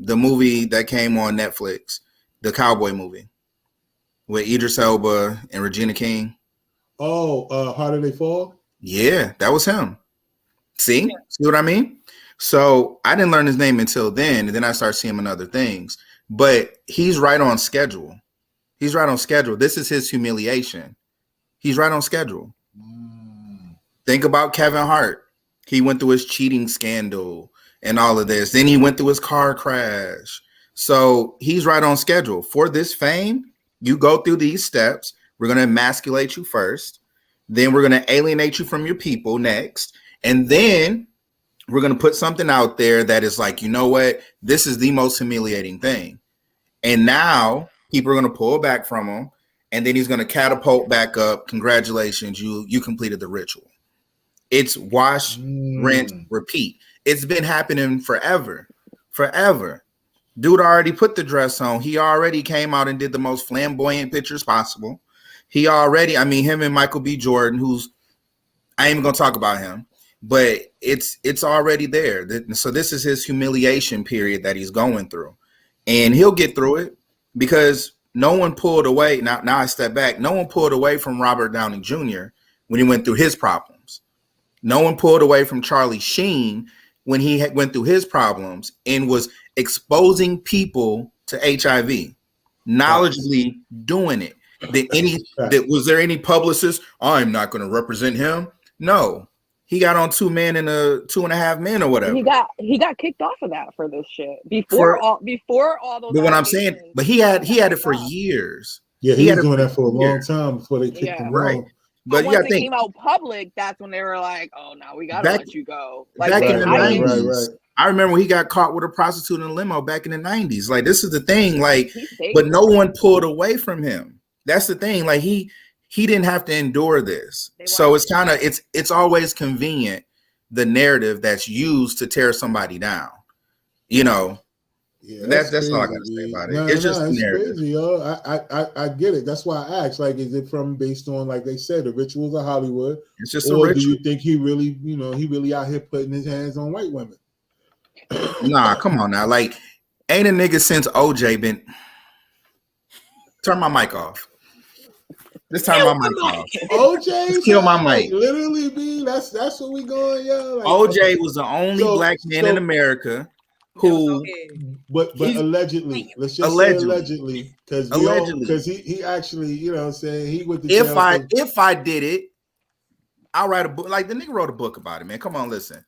the movie that came on Netflix, the cowboy movie with Idris Elba and Regina King. Oh, How Did They Fall? Yeah, that was him. See what I mean? So I didn't learn his name until then, and then I started seeing him in other things. But he's right on schedule. He's right on schedule. This is his humiliation. He's right on schedule. Think about Kevin Hart. He went through his cheating scandal and all of this. Then he went through his car crash. So he's right on schedule. For this fame, you go through these steps. We're going to emasculate you first. Then we're going to alienate you from your people next. And then we're going to put something out there that is like, you know what? This is the most humiliating thing. And now people are going to pull back from him. And then he's going to catapult back up. Congratulations, you completed the ritual. It's wash, rinse, repeat. It's been happening forever. Dude already put the dress on. He already came out and did the most flamboyant pictures possible. Him and Michael B. Jordan, I ain't even gonna talk about him, but it's already there. So this is his humiliation period that he's going through, and he'll get through it because no one pulled away. Now I step back. No one pulled away from Robert Downey Jr. when he went through his problems. No one pulled away from Charlie Sheen when he went through his problems and was exposing people to HIV, knowledgeably doing it. Was there any publicist? I'm not going to represent him. No, he got on 2 Men and 2.5 Men or whatever. He got kicked off of that for this shit before all those. But what I'm saying, but he had it for years. Yeah, he was doing that for a long time before they kicked him right. off. But once it came out public, that's when they were like, "Oh, now we gotta let you go." Like back in the 90s, right. I remember when he got caught with a prostitute in a limo back in the 90s. Like, this is the thing. Like, but no one pulled away from him. That's the thing. Like, he didn't have to endure this. So it's kind of it's always convenient the narrative that's used to tear somebody down. You know, yeah, that's crazy, all I gotta say about it. No, It's just the it's narrative. crazy, yo. I get it. That's why I asked. Like, is it from based on, like they said, the rituals of Hollywood, It's just a or do ritual. you think he really, he really out here putting his hands on white women? Nah, come on now. Like, ain't a nigga since OJ been. Turn my mic off. Just turn my mic off. OJ, Just kill my like, mic. literally, B. That's what we going, yo. Like, OJ was the only So- black man in America who, but he's- allegedly, let's just say Allegedly. allegedly, because he actually, he went to if jail. I did it, I'll write a book. Like, the nigga wrote a book about it, man. Come on, listen.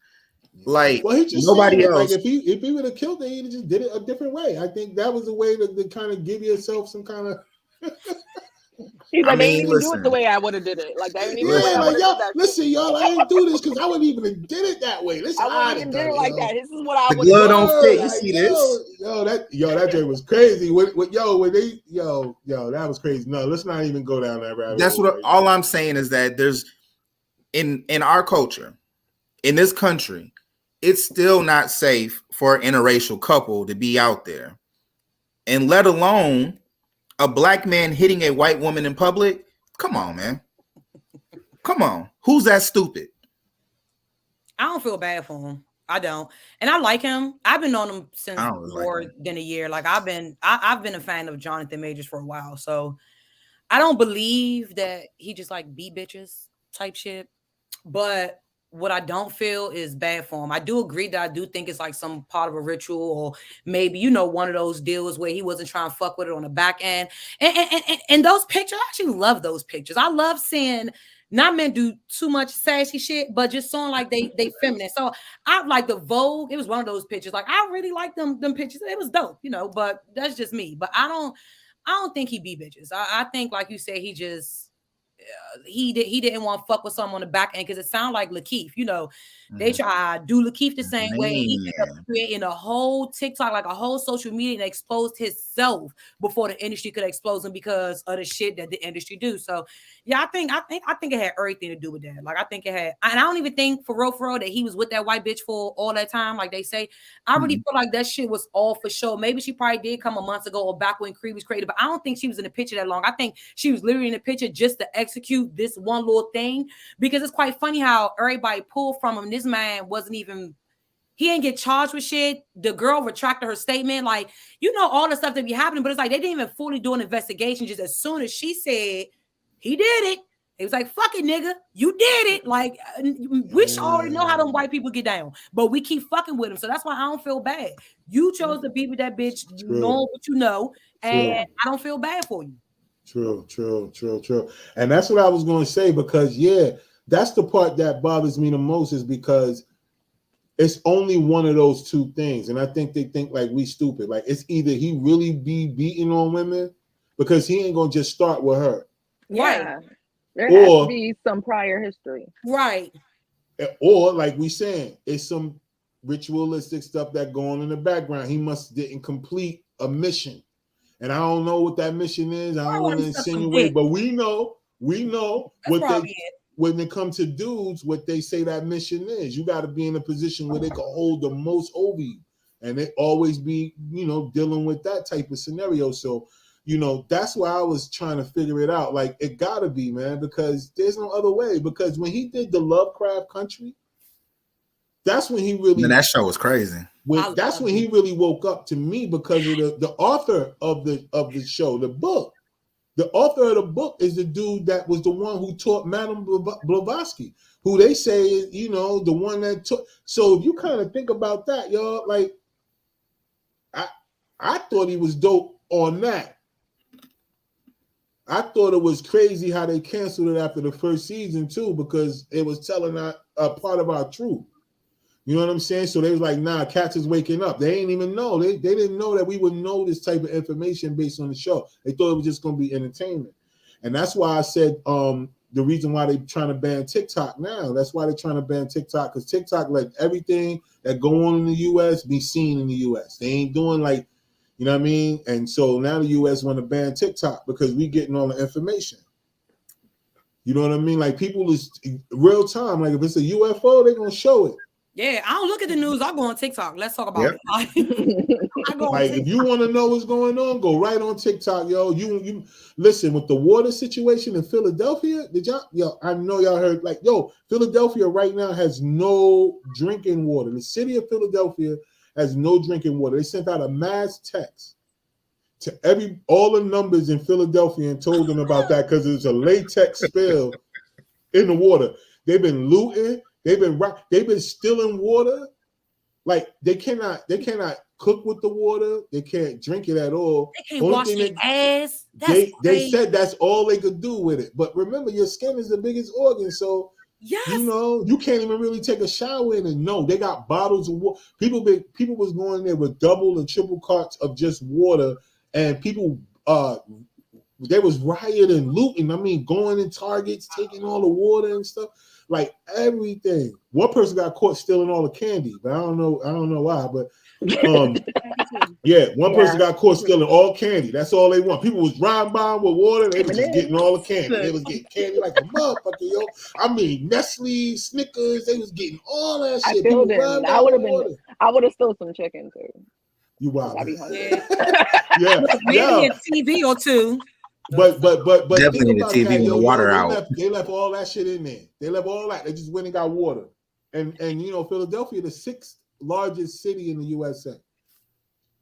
Like, Well, he just nobody said, else. like, if he would have killed it, he just did it a different way. I think that was a way to kind of give yourself some kind of. He's like, I they mean, didn't even do listen. it the way I would have did it. Like, that ain't even the way Yeah, I like, would have y'all, did that. listen, y'all, I didn't do this because I wouldn't even have did it that way. Listen, I wouldn't even did it like that. This is what I The would have glove done. don't fit. You see this? that joint was crazy. When that was crazy. No, let's not even go down that rabbit That's hole what right all now. I'm saying is that there's in our culture, in this country, it's still not safe for an interracial couple to be out there, and let alone a black man hitting a white woman in public. Come on, man. Come on. Who's that stupid? I don't feel bad for him. I don't, and I like him. I've been on him since I don't really more like him. than a year. Like I've been a fan of Jonathan Majors for a while, so I don't believe that he just like beat bitches type shit. But what I don't feel is bad for him. I do agree that I do think it's like some part of a ritual, or maybe one of those deals where he wasn't trying to fuck with it on the back end. And those pictures, I actually love those pictures. I love seeing not men do too much sassy shit, but just showing like they feminine. So I like the Vogue. It was one of those pictures. Like I really like them pictures. It was dope, but that's just me. But I don't think he beat bitches. I think, like you said, he just he didn't want to fuck with someone on the back end because it sounded like Lakeith. They try to do Lakeith the same way. He ended up creating a whole TikTok, like a whole social media, and exposed himself before the industry could expose him because of the shit that the industry do. So yeah, I think it had everything to do with that. Like I think it had, and I don't even think for real that he was with that white bitch for all that time. Like they say, I really feel like that shit was all for show. Maybe she probably did come a month ago or back when Creed was created, but I don't think she was in the picture that long. I think she was literally in the picture just to execute this one little thing, because it's quite funny how everybody pulled from him. This man he didn't get charged with shit. The girl retracted her statement. Like, all the stuff that be happening, but it's like they didn't even fully do an investigation. Just as soon as she said he did it, it was like, fuck it, nigga. You did it. Like, we should already know how them white people get down, but we keep fucking with them. So that's why I don't feel bad. You chose to be with that bitch, knowing what you know, and I don't feel bad for you. True. And that's what I was going to say, because that's the part that bothers me the most, is because it's only one of those two things. And I think they think like we stupid. Like it's either he really be beating on women, because he ain't going to just start with her. Yeah. There has to be some prior history. Right. Or like we saying, it's some ritualistic stuff that going on in the background. He didn't complete a mission. And I don't know what that mission is. I don't want to insinuate, but we know when it comes to dudes, what they say that mission is. You got to be in a position where they can hold the most over you. And they always be, dealing with that type of scenario. So, that's why I was trying to figure it out. Like, it got to be, man, because there's no other way. Because when he did the Lovecraft Country, that's when he really... Man, that show was crazy. That's when he really woke up to me, because of the author of the show, the book. The author of the book is the dude that was the one who taught Madame Blavatsky, who they say is, the one that took. So if you kind of think about that, y'all, like, I thought he was dope on that. I thought it was crazy how they canceled it after the first season too, because it was telling a part of our truth. You know what I'm saying? So they was like, nah, cats is waking up. They didn't even know. They didn't know that we would know this type of information based on the show. They thought it was just going to be entertainment. And that's why I said the reason why they're trying to ban TikTok now. That's why they're trying to ban TikTok, because TikTok let everything that go on in the U.S. be seen in the U.S. They ain't doing like, you know what I mean? And so now the U.S. want to ban TikTok because we getting all the information. You know what I mean? Like people is real time. Like if it's a UFO, they're gonna show it. Yeah, I don't look at the news. I go on TikTok. Let's talk about it. I go like if you want to know what's going on, go right on TikTok, yo. You listen with the water situation in Philadelphia. Did y'all, yo? I know y'all heard like, yo, Philadelphia right now has no drinking water. The city of Philadelphia has no drinking water. They sent out a mass text to all the numbers in Philadelphia and told them about that because there's a latex spill in the water. They've been looting. They've been stealing water. Like they cannot cook with the water. They can't drink it at all. They can't wash their ass. They said that's all they could do with it. But remember, your skin is the biggest organ, so yes. You know you can't even really take a shower in it. No, they got bottles of water. People was going there with double and triple carts of just water, and people they was rioting, looting. I mean, going in Targets, taking all the water and stuff. Like everything. One person got caught stealing all the candy, but I don't know why. But one person got caught stealing all candy. That's all they want. People was riding by with water. They was just getting all the candy. They was getting candy like a motherfucker, yo. I mean, Nestle, Snickers. They was getting all that shit. I feel them. I would have stole some chicken too. You wild. I'd be hungry. Maybe a TV or two. But definitely the TV with the water out. They left all that shit in there. They left all that. They just went and got water. And you know, Philadelphia, the 6th largest city in the USA.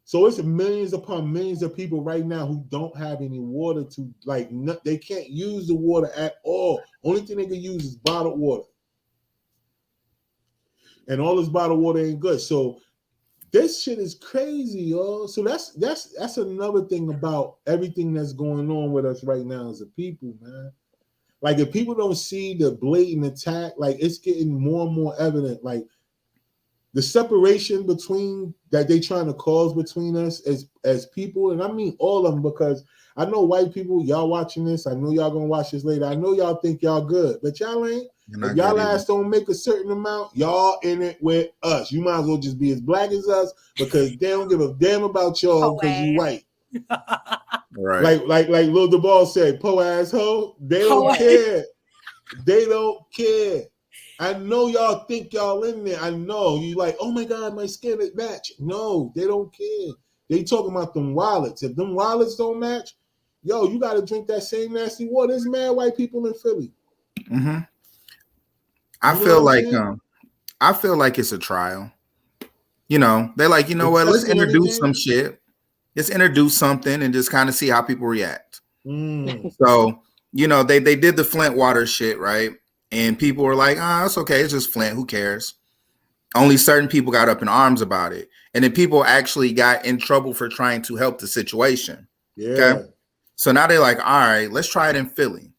So it's millions upon millions of people right now who don't have any water to they can't use the water at all. Only thing they can use is bottled water. And all this bottled water ain't good. So this shit is crazy, y'all. So that's another thing about everything that's going on with us right now as a people, man. Like if people don't see the blatant attack, like it's getting more and more evident. Like the separation between that they trying to cause between us as people, and I mean all of them, because I know white people, y'all watching this, I know y'all gonna watch this later. I know y'all think y'all good, but y'all ain't. If y'all ass don't make a certain amount, y'all in it with us. You might as well just be as black as us because they don't give a damn about y'all because you white. Right. Like Lil DeBall said, po asshole. They don't care. They don't care. I know y'all think y'all in there. I know you like, oh my God, my skin is match. No, they don't care. They talking about them wallets. If them wallets don't match, yo, you got to drink that same nasty water. There's mad white people in Philly. Mm-hmm. I feel like it's a trial. You know, they're like, you know what? Let's introduce some shit. Let's introduce something and just kind of see how people react. So, you know, they did the Flint water shit, right? And people were like, it's okay. It's just Flint. Who cares? Only certain people got up in arms about it. And then people actually got in trouble for trying to help the situation. Yeah. Okay. So now they're like, all right, let's try it in Philly.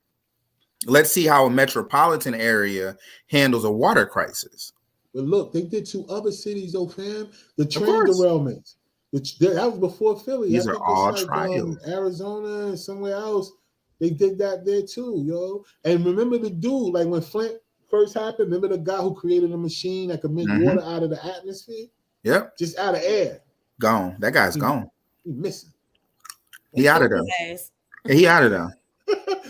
Let's see how a metropolitan area handles a water crisis. But look, they did 2 other cities, though, fam. The train derailments. That was before Philly. These are all trials. Arizona and somewhere else. They did that there too, yo. And remember the dude, like when Flint first happened, remember the guy who created a machine that could make water out of the atmosphere? Yep. Just out of air. Gone. That guy's gone. He missing. He out of there. He out of there.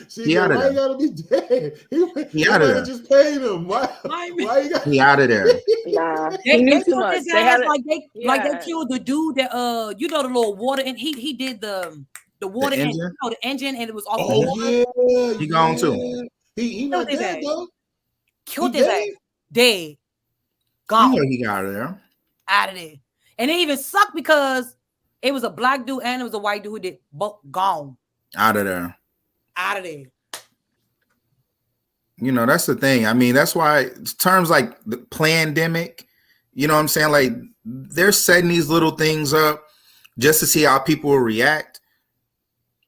See, he out of there. Why you gotta be dead? He out of there. Just paid him. Why you got? He out of there. Nah, they killed his ass like they killed the dude that you know the little water and he did the water engine? The engine and it was off the water. Yeah, he gone too. He not dead though. Killed his ass. Dead. Gone. He got out of there. Out of there. And it even sucked because it was a black dude and it was a white dude who did both gone. Out of there. Out of there. You know, that's the thing. I mean, that's why terms like the pandemic, you know what I'm saying? Like they're setting these little things up just to see how people will react,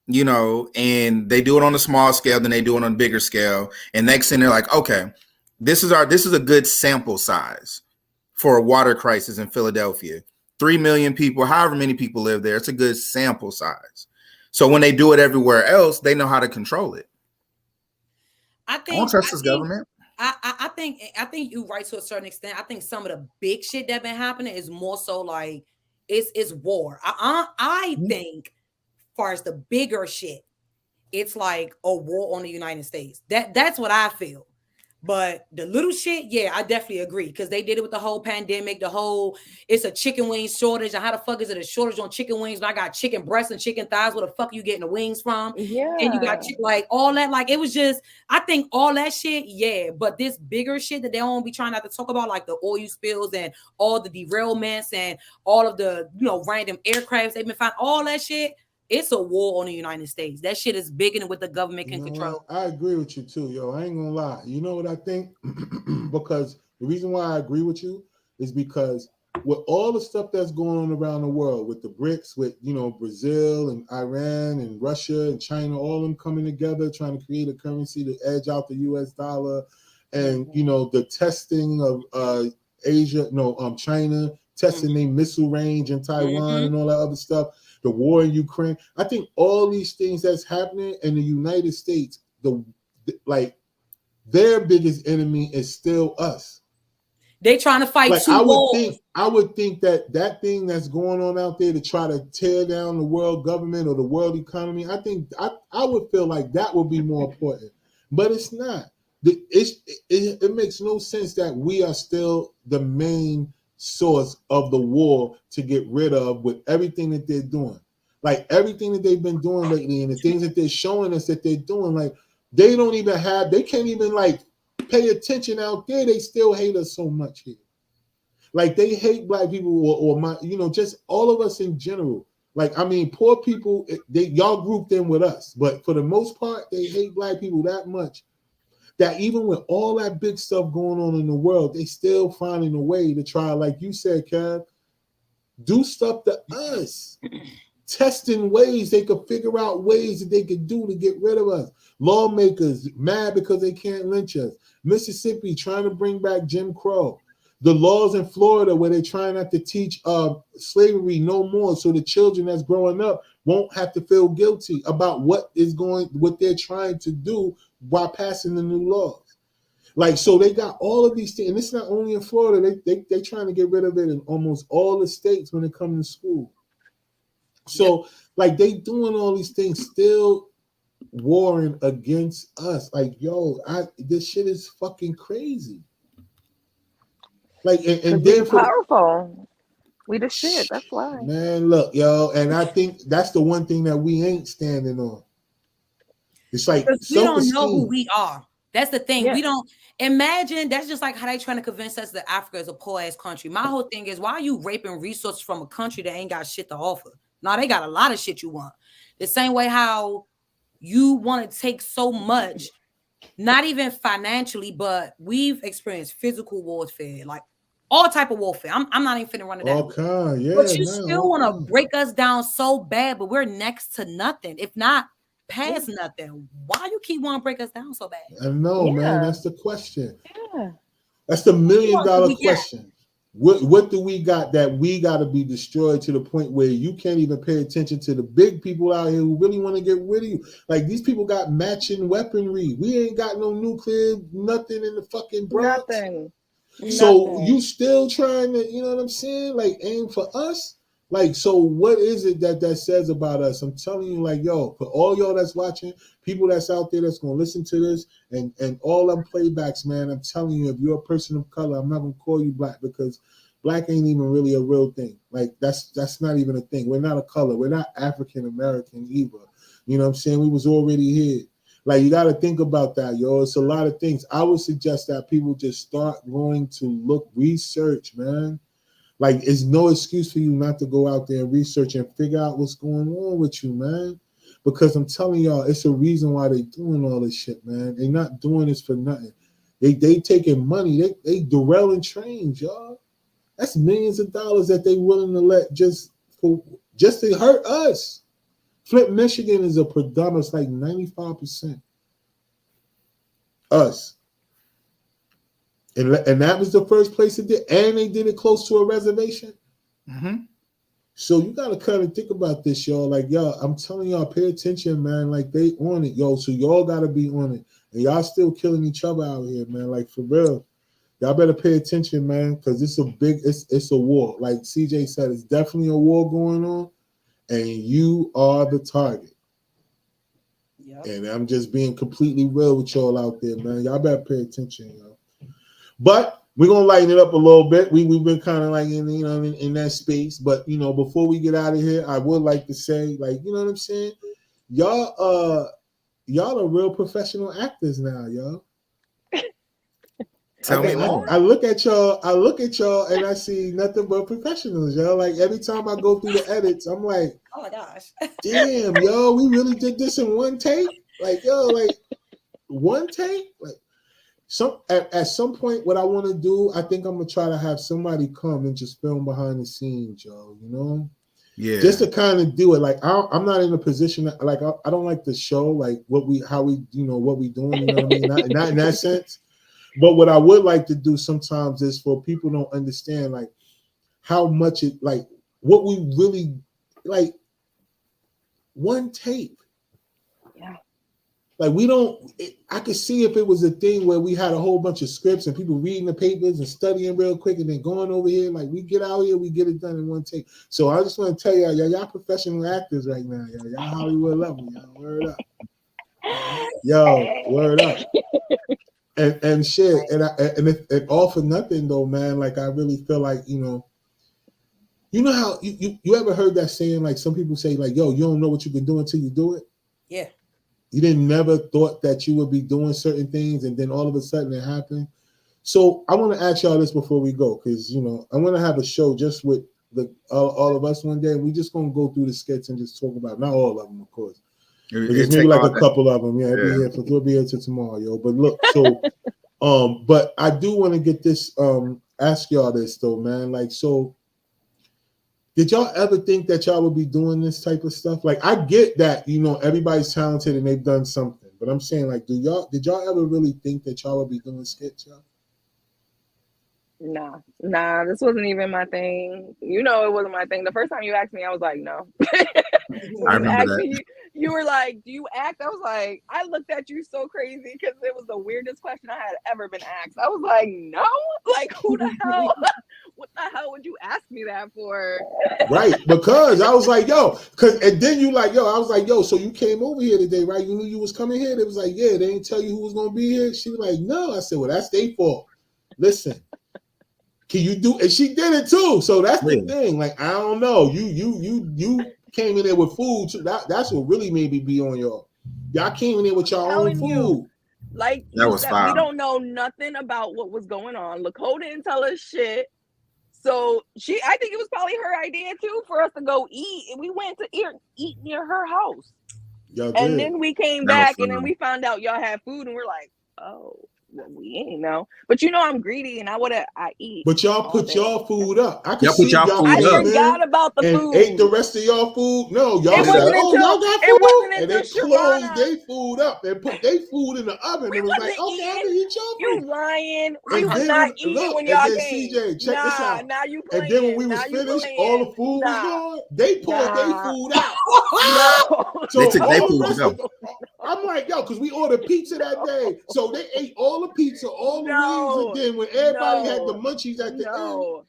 you know, and they do it on a small scale, then they do it on a bigger scale. And next thing they're like, okay, this is a good sample size for a water crisis in Philadelphia. 3 million people, however many people live there. It's a good sample size. So when they do it everywhere else, they know how to control it. I don't trust this government. I think you're right to a certain extent. I think some of the big shit that been happening is more so like it's war. I think, as far as the bigger shit, it's like a war on the United States. That's what I feel. But the little shit, yeah, I definitely agree because they did it with the whole pandemic, it's a chicken wing shortage. And how the fuck is it a shortage on chicken wings? But I got chicken breasts and chicken thighs. Where the fuck are you getting the wings from? Yeah. And you got like all that. Like it was just, I think all that shit, yeah. But this bigger shit that they don't be trying not to talk about, like the oil spills and all the derailments and all of the random aircrafts they've been finding, all that shit. It's a war on the United States. That shit is bigger than what the government can control. I agree with you too, yo. I ain't gonna lie. You know what I think? Because the reason why I agree with you is because with all the stuff that's going on around the world, with the BRICS, with Brazil and Iran and Russia and China, all of them coming together trying to create a currency to edge out the US dollar, and the testing of China testing their missile range in Taiwan and all that other stuff. The war in Ukraine. I think all these things that's happening in the United States, their biggest enemy is still us. They trying to fight two wars. I would think that thing that's going on out there to try to tear down the world government or the world economy, I think I would feel like that would be more important. But it's not. It makes no sense that we are still the main source of the war to get rid of with everything that they're doing. Like everything that they've been doing lately and the things that they're showing us that they're doing, like they can't even like pay attention out there. They still hate us so much here. Like they hate black people or just all of us in general. Like, I mean, poor people, y'all grouped in with us, but for the most part, they hate black people that much that even with all that big stuff going on in the world, they still finding a way to try, like you said, Kev, do stuff to us. Testing ways they could figure out ways that they could do to get rid of us. Lawmakers mad because they can't lynch us. Mississippi trying to bring back Jim Crow. The laws in Florida where they're trying not to teach slavery no more, so the children that's growing up won't have to feel guilty about what they're trying to do while passing the new laws. Like, so they got all of these things, and it's not only in Florida. They trying to get rid of it in almost all the states when it comes to school. So, like, they doing all these things, still warring against us. Like, yo, this shit is fucking crazy. Like, and then powerful. We the shit. That's why. Man, look, yo, and I think that's the one thing that we ain't standing on. It's like we don't know who we are. That's the thing. Yeah. We don't imagine. That's just like how they trying to convince us that Africa is a poor ass country. My whole thing is, why are you raping resources from a country that ain't got shit to offer? No, they got a lot of shit you want. The same way how you want to take so much, not even financially, but we've experienced physical warfare, like all type of warfare. I'm not even finna run it down. Okay, yeah. But you still want to break us down so bad, but we're next to nothing, if not past nothing. Why you keep wanting to break us down so bad? I know, man. That's the question. Yeah. That's the $1 million question. What do we got that we got to be destroyed to the point where you can't even pay attention to the big people out here who really want to get rid of you? Like, these people got matching weaponry. We ain't got no nuclear, nothing in the fucking Bronx. Nothing. So you still trying to, you know what I'm saying? Like, aim for us? Like, so what is it that says about us? I'm telling you, like, yo, for all y'all that's watching, people that's out there that's going to listen to this, and all them playbacks, man, I'm telling you, if you're a person of color, I'm not going to call you black because black ain't even really a real thing. Like, that's not even a thing. We're not a color. We're not African-American either. You know what I'm saying? We was already here. Like, you got to think about that, yo. It's a lot of things. I would suggest that people just start going to research, man. Like, it's no excuse for you not to go out there and research and figure out what's going on with you, man. Because I'm telling y'all, it's a reason why they doing all this shit, man. They're not doing this for nothing. They taking money. They derailing trains, y'all. That's millions of dollars that they willing to let just to hurt us. Flint, Michigan is a predominant, it's like 95% us. And that was the first place it did. And they did it close to a reservation. Mm-hmm. So you got to kind of think about this, y'all. Like, y'all, I'm telling y'all, pay attention, man. Like, they on it, yo. So y'all got to be on it. And y'all still killing each other out here, man. Like, for real. Y'all better pay attention, man, because it's a war. Like CJ said, it's definitely a war going on. And you are the target. And I'm just being completely real with y'all out there, man. Y'all better pay attention, yo. But we're gonna lighten it up a little bit. We've been kind of like in that space. But before we get out of here, I would like to say, like, you know what I'm saying? Y'all are real professional actors now, yo. Tell me more. I look at y'all, and I see nothing but professionals, yo. Like every time I go through the edits, I'm like, oh my gosh, damn, yo, we really did this in one take? Like, yo, like one take? Like at some point, what I want to do, I think I'm gonna try to have somebody come and just film behind the scenes, yo, Yeah. Just to kind of do it. Like I'm not in a position that, like I don't like to show like what we doing, you know what I mean? Not in that sense. But what I would like to do sometimes is for people don't understand like how much it like what we really like one tape. Yeah. Like we don't. I could see if it was a thing where we had a whole bunch of scripts and people reading the papers and studying real quick and then going over here. Like we get out here, we get it done in one take. So I just want to tell y'all professional actors right now. Y'all Hollywood level. Y'all word up. Yo, word up. And shit, and all for nothing though, man. Like I really feel like you know how you ever heard that saying? Like some people say, like, yo, you don't know what you've been doing till you do it. Yeah. You didn't never thought that you would be doing certain things, and then all of a sudden it happened. So I want to ask y'all this before we go, because I want to have a show just with all of us one day, and we just gonna go through the skits and just talk about not all of them, of course. There's maybe like a couple of them. Yeah, we'll be here till tomorrow, yo. But look, so but I do want to get this ask y'all this though, man. Like, so did y'all ever think that y'all would be doing this type of stuff? Like, I get that, everybody's talented and they've done something, but I'm saying, like, did y'all ever really think that y'all would be doing skits, y'all? Nah, this wasn't even my thing. It wasn't my thing. The first time you asked me, I was like, no. I remember that. You were like, do you act? I was like, I looked at you so crazy because it was the weirdest question I had ever been asked. I was like, no? Like, who the hell? What the hell would you ask me that for? Right, because I was like, yo, and then you like, yo, I was like, yo, so you came over here today, right? You knew you was coming here? They was like, yeah, they didn't tell you who was going to be here? She was like, no. I said, well, that's their fault. Listen. Can you do? And she did it too. So that's the thing. Like, I don't know. You came in there with food too. That's what really made me be on y'all. Y'all came in there with your own food. Like that was fine. We don't know nothing about what was going on. Lacole didn't tell us shit. So I think it was probably her idea too for us to go eat. And we went to eat near her house. And then we came back and then we found out y'all had food and we're like, oh. Well, we ain't know, but I'm greedy and I eat. But y'all put y'all food up. I could see y'all I forgot about the food. Ate the rest of y'all food. No, y'all said, y'all got food, and they closed their food up and put their food in the oven. And was like, okay, I can eat your food. You lying? We was not eating when y'all came. CJ, check this out. Now you playing. And then when we was finished, all the food was gone. They poured their food out. So they took their food out. I'm like, yo, because we ordered pizza that day. So they ate all the pizza, all the wings, and then when everybody had the munchies at the end,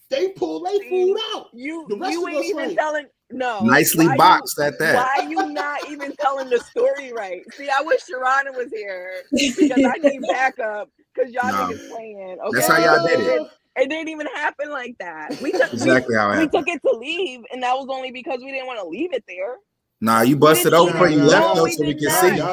they pulled their food out. You ain't even telling. No. Nicely boxed at that. Why you not even telling the story right? See, I wish Sharana was here because I need backup because y'all niggas playing. Okay? That's how y'all did it. It didn't even happen like that. We took it to leave, and that was only because we didn't want to leave it there. Nah, you busted open before you left though, so we can see.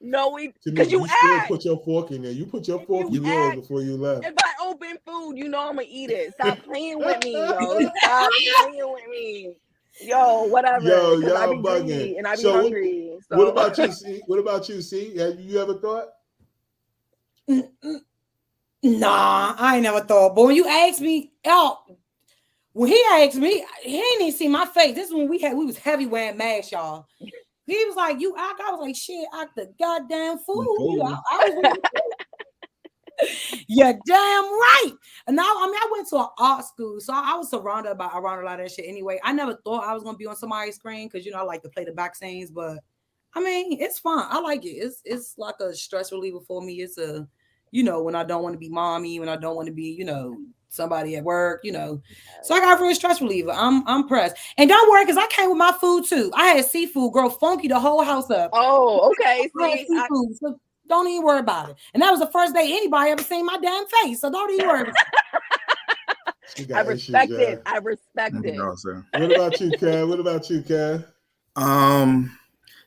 No, because you asked. Put your fork in there. You put your fork in yours before you left. If I open food, I'm gonna eat it. Stop playing with me, yo. Stop playing with me. Yo, whatever. Yo, y'all I be bugging. greedy and I be hungry. So. What about you, C? What about you, C? Have you ever thought? Nah, I ain't never thought. But when you asked me out, when he asked me, he ain't even see my face. This is when we was heavy wearing masks, y'all. He was like, "You act." I was like, "Shit, act the goddamn fool." You're damn right. And now, I went to an art school, so I was surrounded around a lot of that shit anyway. I never thought I was gonna be on somebody's screen because I like to play the back scenes, but I mean, it's fun. I like it. It's like a stress reliever for me. It's a you know, when I don't want to be mommy, when I don't want to be, you know, somebody at work, you know. So I got real stress reliever. I'm pressed. And don't worry, because I came with my food too. I had seafood, girl, funky the whole house up. Oh, okay. I had seafood, so don't even worry about it. And that was the first day anybody ever seen my damn face. So don't even worry. I respect it. I respect it. What about you, Kat? What about you, Kat?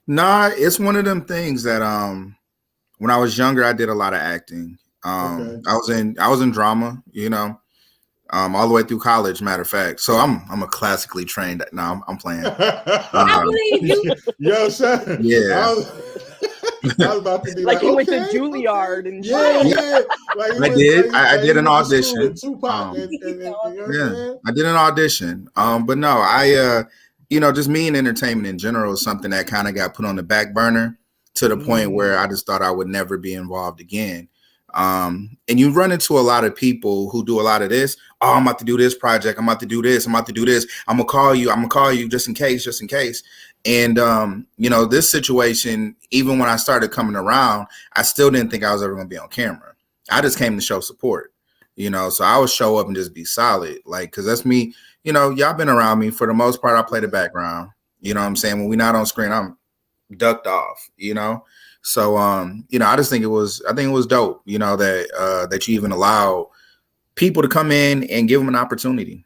Nah, it's one of them things that when I was younger, I did a lot of acting. Okay. I was in drama, you know, all the way through college, matter of fact. So I'm a classically trained. No, I'm playing. I believe you. Yo, son. Yeah. I was about to be like like, he went to okay, Juilliard and yeah. Like I did an audition. Tupac I did an audition. But no, you know, just me and entertainment in general is something that kind of got put on the back burner to the point where I just thought I would never be involved again. And you run into a lot of people who do a lot of this. Oh, I'm about to do this project. I'm about to do this. I'm about to do this. I'm gonna call you just in case. And you know, this situation, even when I started coming around, I still didn't think I was ever gonna be on camera. I just came to show support, you know. So I would show up and just be solid, like, because that's me. You know, y'all been around me for the most part. I play the background. You know what I'm saying? When we're not on screen, I'm ducked off, you know. So you know, I think it was dope, you know, that you even allow people to come in and give them an opportunity,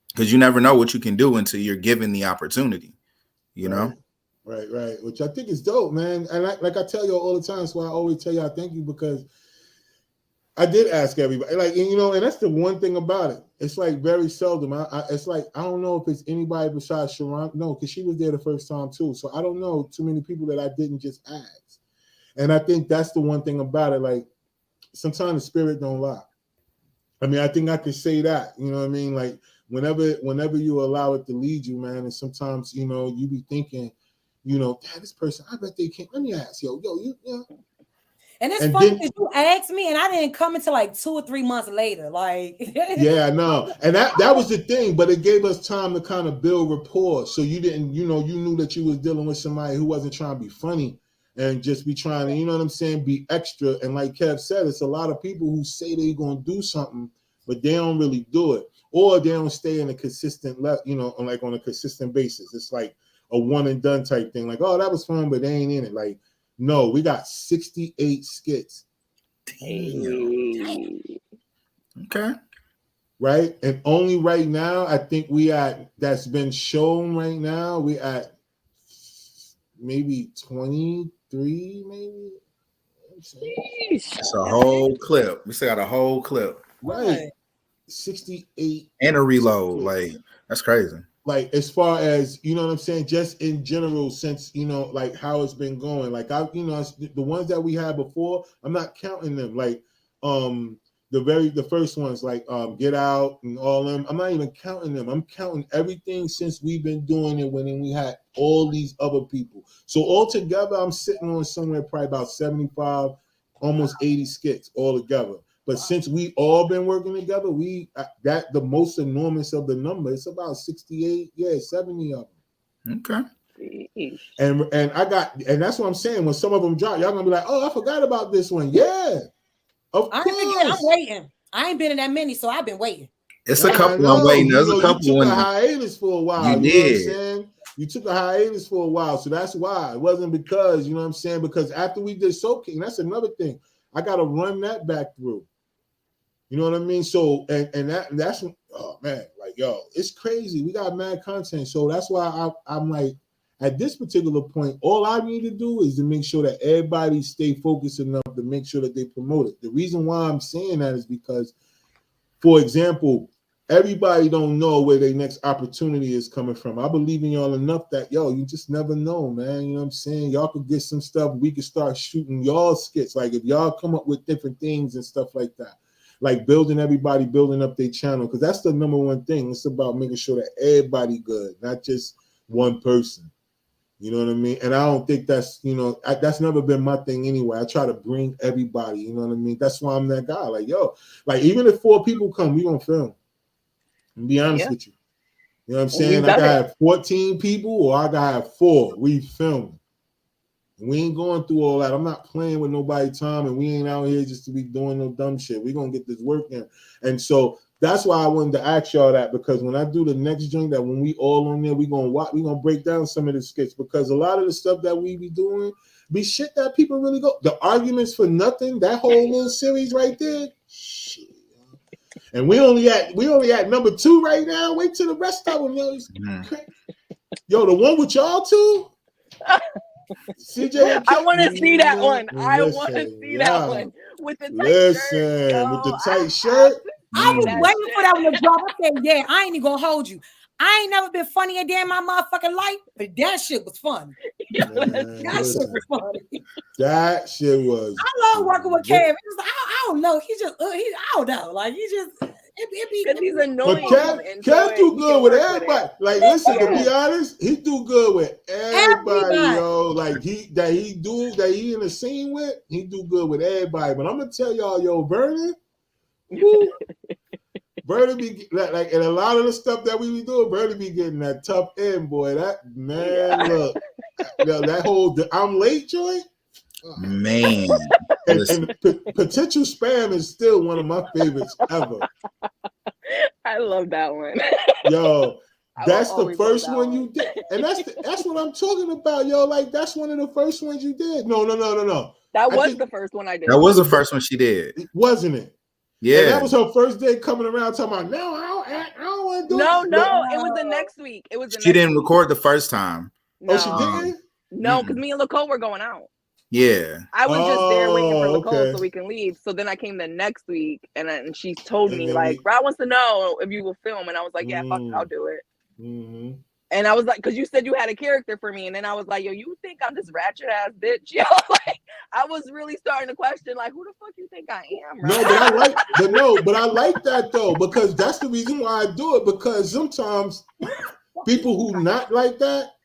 because you never know what you can do until you're given the opportunity, you know. Right. Which I think is dope, man. And like I tell you all the time, so I always tell y'all thank you, because I did ask everybody, like, you know, and that's the one thing about it. It's like very seldom. It's like, I don't know if it's anybody besides Sharon. No, because she was there the first time too. So I don't know too many people that I didn't just ask. And I think that's the one thing about it. Like, sometimes the spirit don't lie. I mean, I think I could say that, you know what I mean? Like, whenever you allow it to lead you, man, and sometimes, you know, you be thinking, you know, this person, I bet they can't. Let me ask, you know. And it's funny because you asked me, and I didn't come until like 2 or 3 months later. Like, yeah, I know. And that was the thing, but it gave us time to kind of build rapport. So you didn't, you know, you knew that you was dealing with somebody who wasn't trying to be funny and just be trying to, you know what I'm saying, be extra. And like Kev said, it's a lot of people who say they're going to do something, but they don't really do it. Or they don't stay in a consistent, you know, like on a consistent basis. It's like a one and done type thing. Like, oh, that was fun, but they ain't in it. Like, no, we got 68 skits. Damn. Okay. Right? And only right now, I think that's been shown right now, we at maybe 23, maybe. It's a whole clip. We still got a whole clip. Right. 68. And a reload. Like, that's crazy. Like, as far as, you know what I'm saying, just in general, since, you know, like how it's been going, like you know, the ones that we had before, I'm not counting them. Like, the first ones, like Get Out and all them, I'm not even counting them. I'm counting everything since we've been doing it when we had all these other people. So altogether, I'm sitting on somewhere probably about 75, almost 80 skits all together. But since we all been working together, the most enormous of the number, it's about 68, 70 of them. Okay. And that's what I'm saying. When some of them drop, y'all gonna be like, oh, I forgot about this one. Yeah. Of course. I'm waiting. I ain't been in that many, so I've been waiting. It's a couple I'm waiting. There's a couple. You took a hiatus for a while. You know what I'm did. saying? You took a hiatus for a while. So that's why. It wasn't because, you know what I'm saying? Because after we did Soap King, that's another thing. I gotta run that back through. You know what I mean? So and that's, oh man, like, yo, it's crazy. We got mad content. So that's why I'm like, at this particular point, all I need to do is to make sure that everybody stay focused enough to make sure that they promote it. The reason why I'm saying that is because, for example, everybody don't know where their next opportunity is coming from. I believe in y'all enough that, yo, you just never know, man. You know what I'm saying? Y'all could get some stuff. We could start shooting y'all skits. Like, if y'all come up with different things and stuff like that. Like building up their channel, because that's the number one thing. It's about making sure that everybody good, not just one person. You know what I mean? And I don't think that's, you know, that's never been my thing anyway. I try to bring everybody, you know what I mean? That's why I'm that guy. Like, yo, like, even if 4 people come, we gonna film. And be honest with you. You know what I'm saying? I gotta have 14 people or I gotta have 4. We film. We ain't going through all that. I'm not playing with nobody time, and we ain't out here just to be doing no dumb shit. We're gonna get this work in. And so that's why I wanted to ask y'all that, because when I do the next joint, that when we all on there, we're gonna break down some of the skits, because a lot of the stuff that we be doing be shit that people really go. The arguments for nothing, that whole little series right there. Shit. And we only at number 2 right now. Wait till the rest of them, yo. Yo, the one with y'all two. CJ, I want to see that one. I want to see that one with the tight shirt. With the tight shirt. I was waiting for that one to drop. I said, yeah, I ain't even gonna hold you. I ain't never been funny a day in my motherfucking life, but that shit was funny. That shit was funny. That shit was. I love working with Kev. I don't know. He just, I don't know. Like, he just. Because he's annoying. But Kev do good with everybody. Like, listen, to be honest, he do good with everybody, yo. Like he in the scene with, he do good with everybody. But I'm gonna tell y'all, yo, Vernon, Vernon be like, and a lot of the stuff that we be doing, Vernon be getting that tough end, boy. That man, look, that whole I'm late joint. Man, and potential spam is still one of my favorites ever. I love that one. Yo, that's the first one you did, and that's what I'm talking about, yo. Like, that's one of the first ones you did. No. That was the first one I did. That was the first one she did, wasn't it? Yeah, and that was her first day coming around talking about. No, I don't want to do No, it. it was the next week. It was. She didn't record the first time. No. Oh, she didn't. No, because me and Lacole were going out. Yeah, I was just there waiting for Lacole so we can leave. So then I came the next week, and she told me like, Rod wants to know if you will film, and I was like, yeah, fuck it, I'll do it. Mm-hmm. And I was like, because you said you had a character for me, and then I was like, yo, you think I'm this ratchet ass bitch? Yo, like I was really starting to question, like, who the fuck you think I am? Right? But I like that though, because that's the reason why I do it. Because sometimes people who not like that,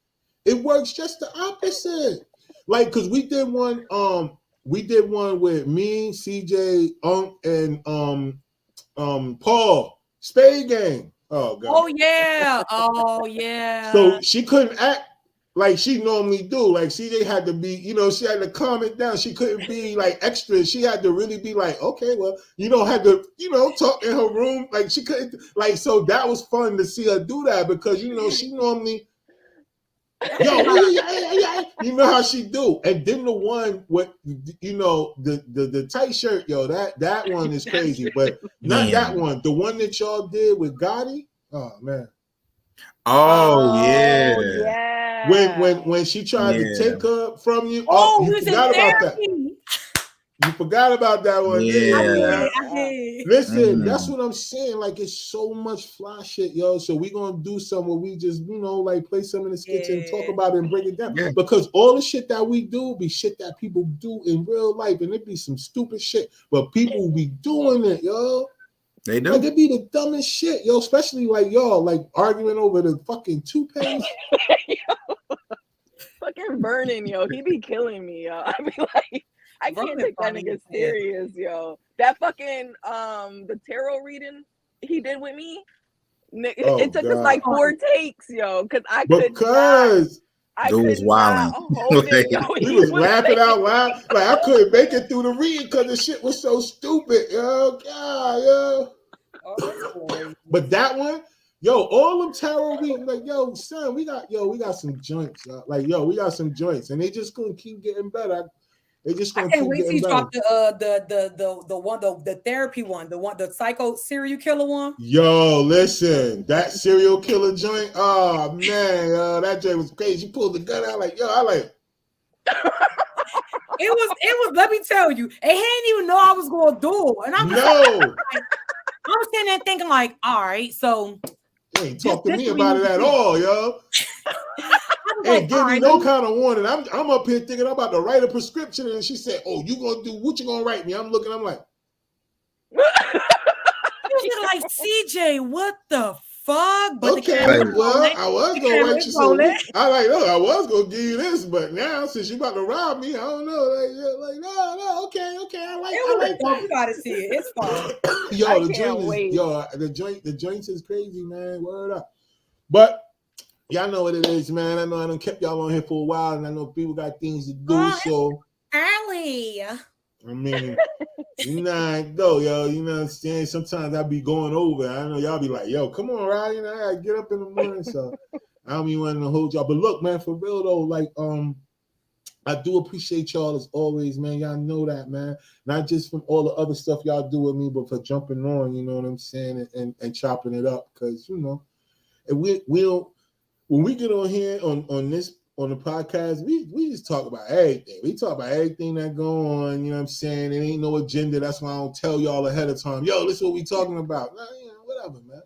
it works just the opposite. Like, because we did one with me, CJ, and Paul, Spade Game. Oh god. Oh yeah. So she couldn't act like she normally do. Like CJ had to be, she had to calm it down. She couldn't be like extra. She had to really be like, okay, well, had to, talk in her room. Like she couldn't, like, so that was fun to see her do that, because she normally. You know how she do. And then the one with the tight shirt, yo, that one is crazy, but not that one. The one that y'all did with Gotti. Oh man. Oh yeah. When she tried to take her from you. Oh, you forgot about that. You forgot about that one. Yeah. Listen, that's what I'm saying. Like, it's so much fly shit, yo. So we're gonna do some where we just, like, play some of the skits and talk about it and break it down. Yeah. Because all the shit that we do be shit that people do in real life, and it be some stupid shit, but people be doing it, yo. They do. Like, it be the dumbest shit, yo. Especially like y'all, like arguing over the fucking toothpaste. Fucking Vernon, yo. He be killing me, yo. I be like, I can't take that nigga serious, yo. That fucking the tarot reading he did with me, it took us like 4 takes, yo, because I could not hold it, yo. He was laughing out loud, like I couldn't make it through the reading because the shit was so stupid, yo. God, yo. But that one, yo, all them tarot reading, like, yo, son, we got some joints, like, yo, we got some joints, and they just gonna keep getting better. They just gonna keep wait till you getting drop the therapy one, the psycho serial killer one. Yo, listen, that serial killer joint. Oh man, that joint was crazy. You pulled the gun out like, yo, I like. It was. Let me tell you, and he didn't even know I was gonna do it, and I'm I'm sitting there thinking like, all right, so. You ain't talk to me about it at all, yo. Ain't give me no kind of warning. I'm up here thinking I'm about to write a prescription, and she said, "Oh, you gonna do what? You gonna write me?" I'm looking. I'm like, you're like, CJ, what the fuck? But okay, well, I was gonna write you something. I was gonna give you this, but now since you about to rob me, I don't know. Like no, okay, I like that. You gotta see it. It's fun. Yo, the joint is crazy, man. Word up. But y'all know what it is, man. I know I done kept y'all on here for a while, and I know people got things to do. So, Allie. I mean, you know how it go, yo. You know what I'm saying? Sometimes I be going over. I know y'all be like, yo, come on, Ryan. You know, I gotta get up in the morning. So I don't be wanting to hold y'all. But look, man, for real though, like, I do appreciate y'all as always, man. Y'all know that, man. Not just from all the other stuff y'all do with me, but for jumping on, you know what I'm saying, and chopping it up. Because, you know, and we don't, when we get on here on the podcast, we just talk about everything. We talk about everything that go on, you know what I'm saying? It ain't no agenda. That's why I don't tell y'all ahead of time, yo, this is what we talking about. Nah, you know, whatever, man.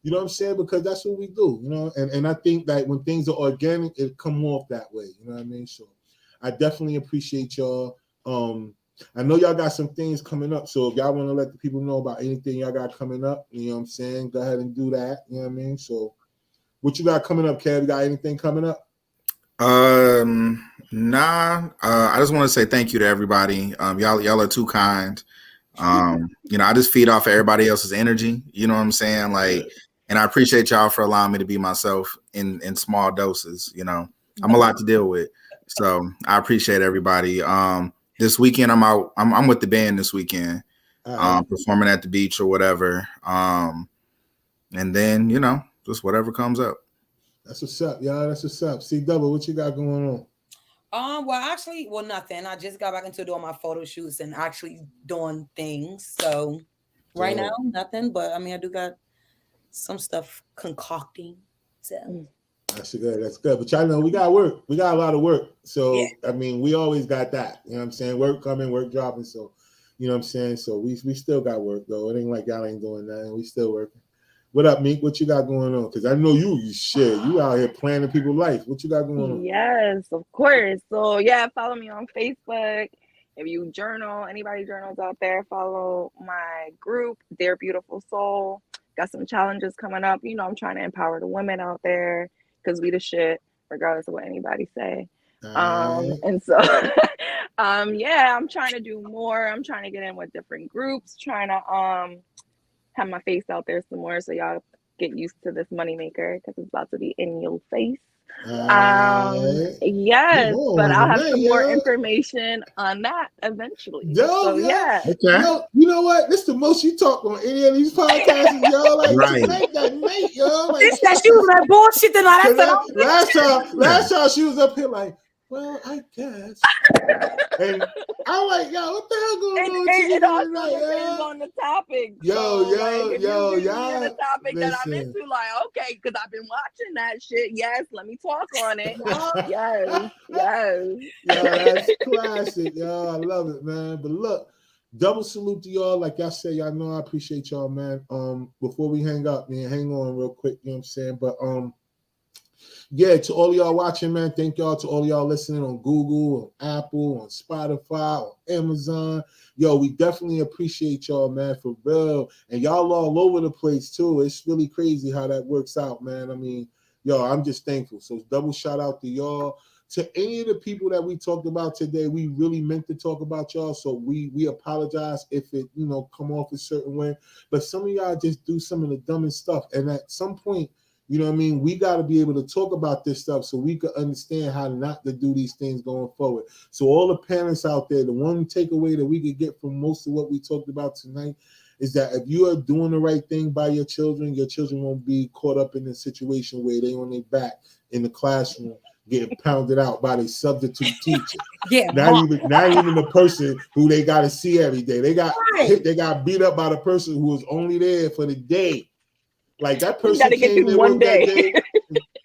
You know what I'm saying? Because that's what we do, you know? And I think that when things are organic, it come off that way. You know what I mean? So I definitely appreciate y'all. I know y'all got some things coming up. So if y'all want to let the people know about anything y'all got coming up, you know what I'm saying? Go ahead and do that. You know what I mean? So what you got coming up, Kev? You got anything coming up? Nah. I just want to say thank you to everybody. Y'all are too kind. You know, I just feed off of everybody else's energy. You know what I'm saying? Like, and I appreciate y'all for allowing me to be myself in small doses. You know, I'm a lot to deal with, so I appreciate everybody. This weekend I'm out. I'm with the band this weekend, performing at the beach or whatever. And then, you know, just whatever comes up. That's what's up, y'all. That's what's up. C-Double, what you got going on? Well, nothing. I just got back into doing my photo shoots and actually doing things. So right now, nothing. But I mean, I do got some stuff concocting. So that's good. That's good. But y'all know we got work. We got a lot of work. So I mean, we always got that. You know what I'm saying? Work coming, work dropping. So you know what I'm saying? So we still got work though. It ain't like y'all ain't doing nothing. We still working. What up, Meek? What you got going on? Because I know you out here planning people's life. What you got going on? Yes, of course. So yeah, follow me on Facebook. If you journal, anybody journals out there, follow my group, Dear Beautiful Soul. Got some challenges coming up. You know, I'm trying to empower the women out there because we the shit, regardless of what anybody say. And so yeah, I'm trying to do more. I'm trying to get in with different groups, trying to have my face out there some more so y'all get used to this moneymaker because it's about to be in your face. Yes, but I'll have some more information on that eventually. So yeah. Okay. Yo, you know what? This is the most you talk on any of these podcasts, y'all. Like, right. Make that mate, y'all. Like, this that she was like bullshit tonight. Last time she was up here like, well, I guess. And I'm like, yo, what the hell going on? It also depends on the topic. Yo, if y'all. The topic that I'm into, like, okay, because I've been watching that shit. Yes, let me talk on it. yes. Yeah, that's classic, y'all. I love it, man. But look, double salute to y'all. Like y'all said, y'all know I appreciate y'all, man. Before we hang up, man, hang on real quick. You know what I'm saying? But yeah, to all y'all watching, man, thank y'all. To all y'all listening on Google, on Apple, on Spotify, on Amazon. Yo, we definitely appreciate y'all, man, for real. And y'all all over the place, too. It's really crazy how that works out, man. I mean, yo, I'm just thankful. So double shout out to y'all. To any of the people that we talked about today, we really meant to talk about y'all. So we apologize if it, you know, come off a certain way. But some of y'all just do some of the dumbest stuff. And at some point, you know what I mean? We got to be able to talk about this stuff so we can understand how not to do these things going forward. So all the parents out there, the one takeaway that we could get from most of what we talked about tonight is that if you are doing the right thing by your children won't be caught up in a situation where they on their back in the classroom getting pounded out by their substitute teacher. Not even the person who they got to see every day. They got beat up by the person who was only there for the day. Like that person came to work that day.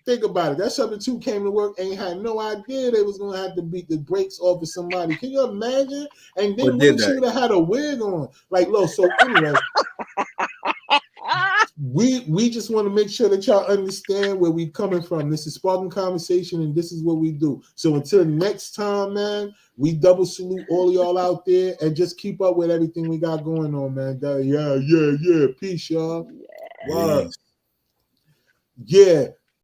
Think about it. That substitute came to work and had no idea they was gonna have to beat the brakes off of somebody. Can you imagine? And then she would have had a wig on. Like, look, so anyway. We just want to make sure that y'all understand where we coming from. This is Sparking Conversation, and this is what we do. So until next time, man, we double salute all y'all out there, and just keep up with everything we got going on, man. Yeah. Peace, y'all. Yeah.